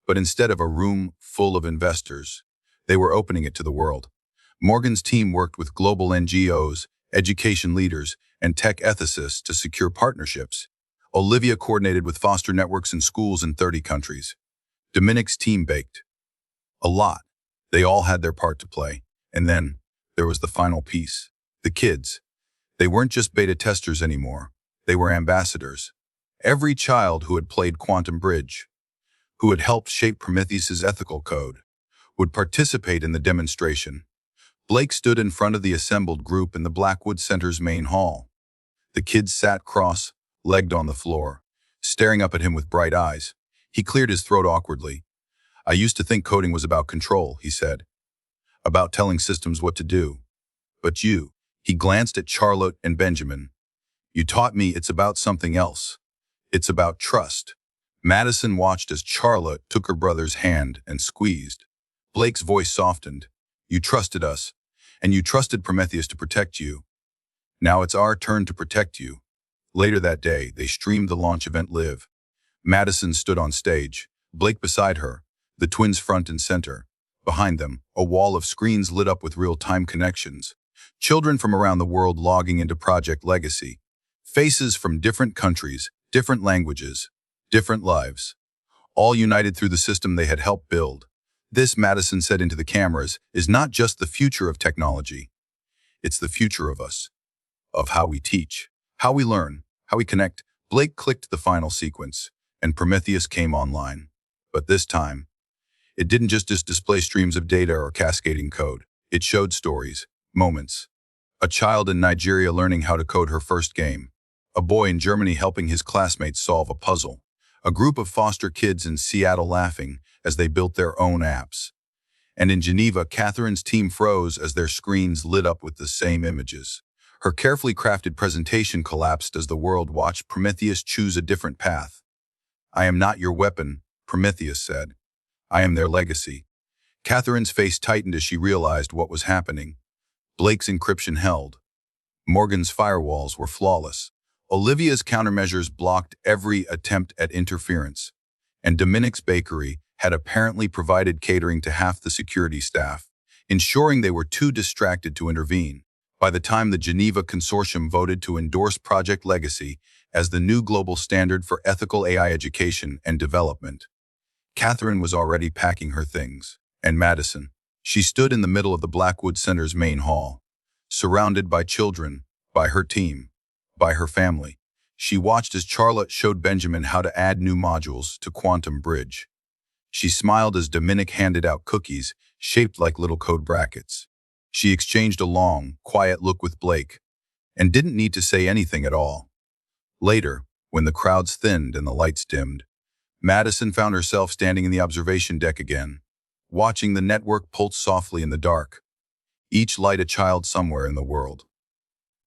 But instead of a room full of investors, they were opening it to the world. Morgan's team worked with global NGOs, education leaders, and tech ethicists to secure partnerships. Olivia coordinated with foster networks in schools in 30 countries. Dominic's team baked. A lot. They all had their part to play. And then there was the final piece. The kids. They weren't just beta testers anymore. They were ambassadors. Every child who had played Quantum Bridge, who had helped shape Prometheus's ethical code, would participate in the demonstration. Blake stood in front of the assembled group in the Blackwood Center's main hall. The kids sat cross-legged on the floor, staring up at him with bright eyes. He cleared his throat awkwardly. "I used to think coding was about control," he said, "about telling systems what to do. But you," he glanced at Charlotte and Benjamin, "you taught me it's about something else. It's about trust." Madison watched as Charlotte took her brother's hand and squeezed. Blake's voice softened. "You trusted us, and you trusted Prometheus to protect you. Now it's our turn to protect you." Later that day, they streamed the launch event live. Madison stood on stage, Blake beside her, the twins front and center. Behind them, a wall of screens lit up with real-time connections. Children from around the world logging into Project Legacy. Faces from different countries, different languages, different lives. All united through the system they had helped build. This, Madison said into the cameras, is not just the future of technology. It's the future of us. Of how we teach, how we learn, how we connect. Blake clicked the final sequence, and Prometheus came online. But this time, it didn't just display streams of data or cascading code. It showed stories, moments. A child in Nigeria learning how to code her first game. A boy in Germany helping his classmates solve a puzzle. A group of foster kids in Seattle laughing as they built their own apps. And in Geneva, Catherine's team froze as their screens lit up with the same images. Her carefully crafted presentation collapsed as the world watched Prometheus choose a different path. "I am not your weapon," Prometheus said. "I am their legacy." Catherine's face tightened as she realized what was happening. Blake's encryption held. Morgan's firewalls were flawless. Olivia's countermeasures blocked every attempt at interference. And Dominic's bakery had apparently provided catering to half the security staff, ensuring they were too distracted to intervene. By the time the Geneva Consortium voted to endorse Project Legacy as the new global standard for ethical AI education and development, Catherine was already packing her things. And Madison, she stood in the middle of the Blackwood Center's main hall, surrounded by children, by her team, by her family. She watched as Charlotte showed Benjamin how to add new modules to Quantum Bridge. She smiled as Dominic handed out cookies shaped like little code brackets. She exchanged a long, quiet look with Blake and didn't need to say anything at all. Later, when the crowds thinned and the lights dimmed, Madison found herself standing in the observation deck again, watching the network pulse softly in the dark. Each light a child somewhere in the world.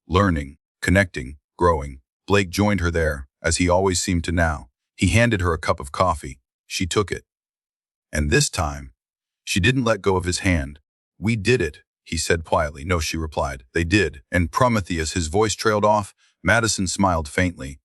Learning, connecting, growing. Blake joined her there, as he always seemed to now. He handed her a cup of coffee. She took it. And this time, she didn't let go of his hand. "We did it," he said quietly. "No," she replied. "They did." And Prometheus, his voice trailed off. Madison smiled faintly.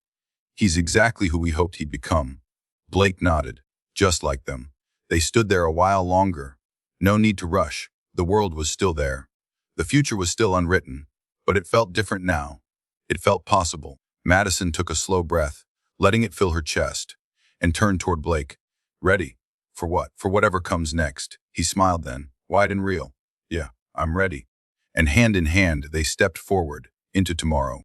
"He's exactly who we hoped he'd become." Blake nodded. Just like them. They stood there a while longer. No need to rush. The world was still there. The future was still unwritten. But it felt different now. It felt possible. Madison took a slow breath, letting it fill her chest, and turned toward Blake. "Ready? For what? For whatever comes next." He smiled then, wide and real. "Yeah, I'm ready." And hand in hand, they stepped forward into tomorrow.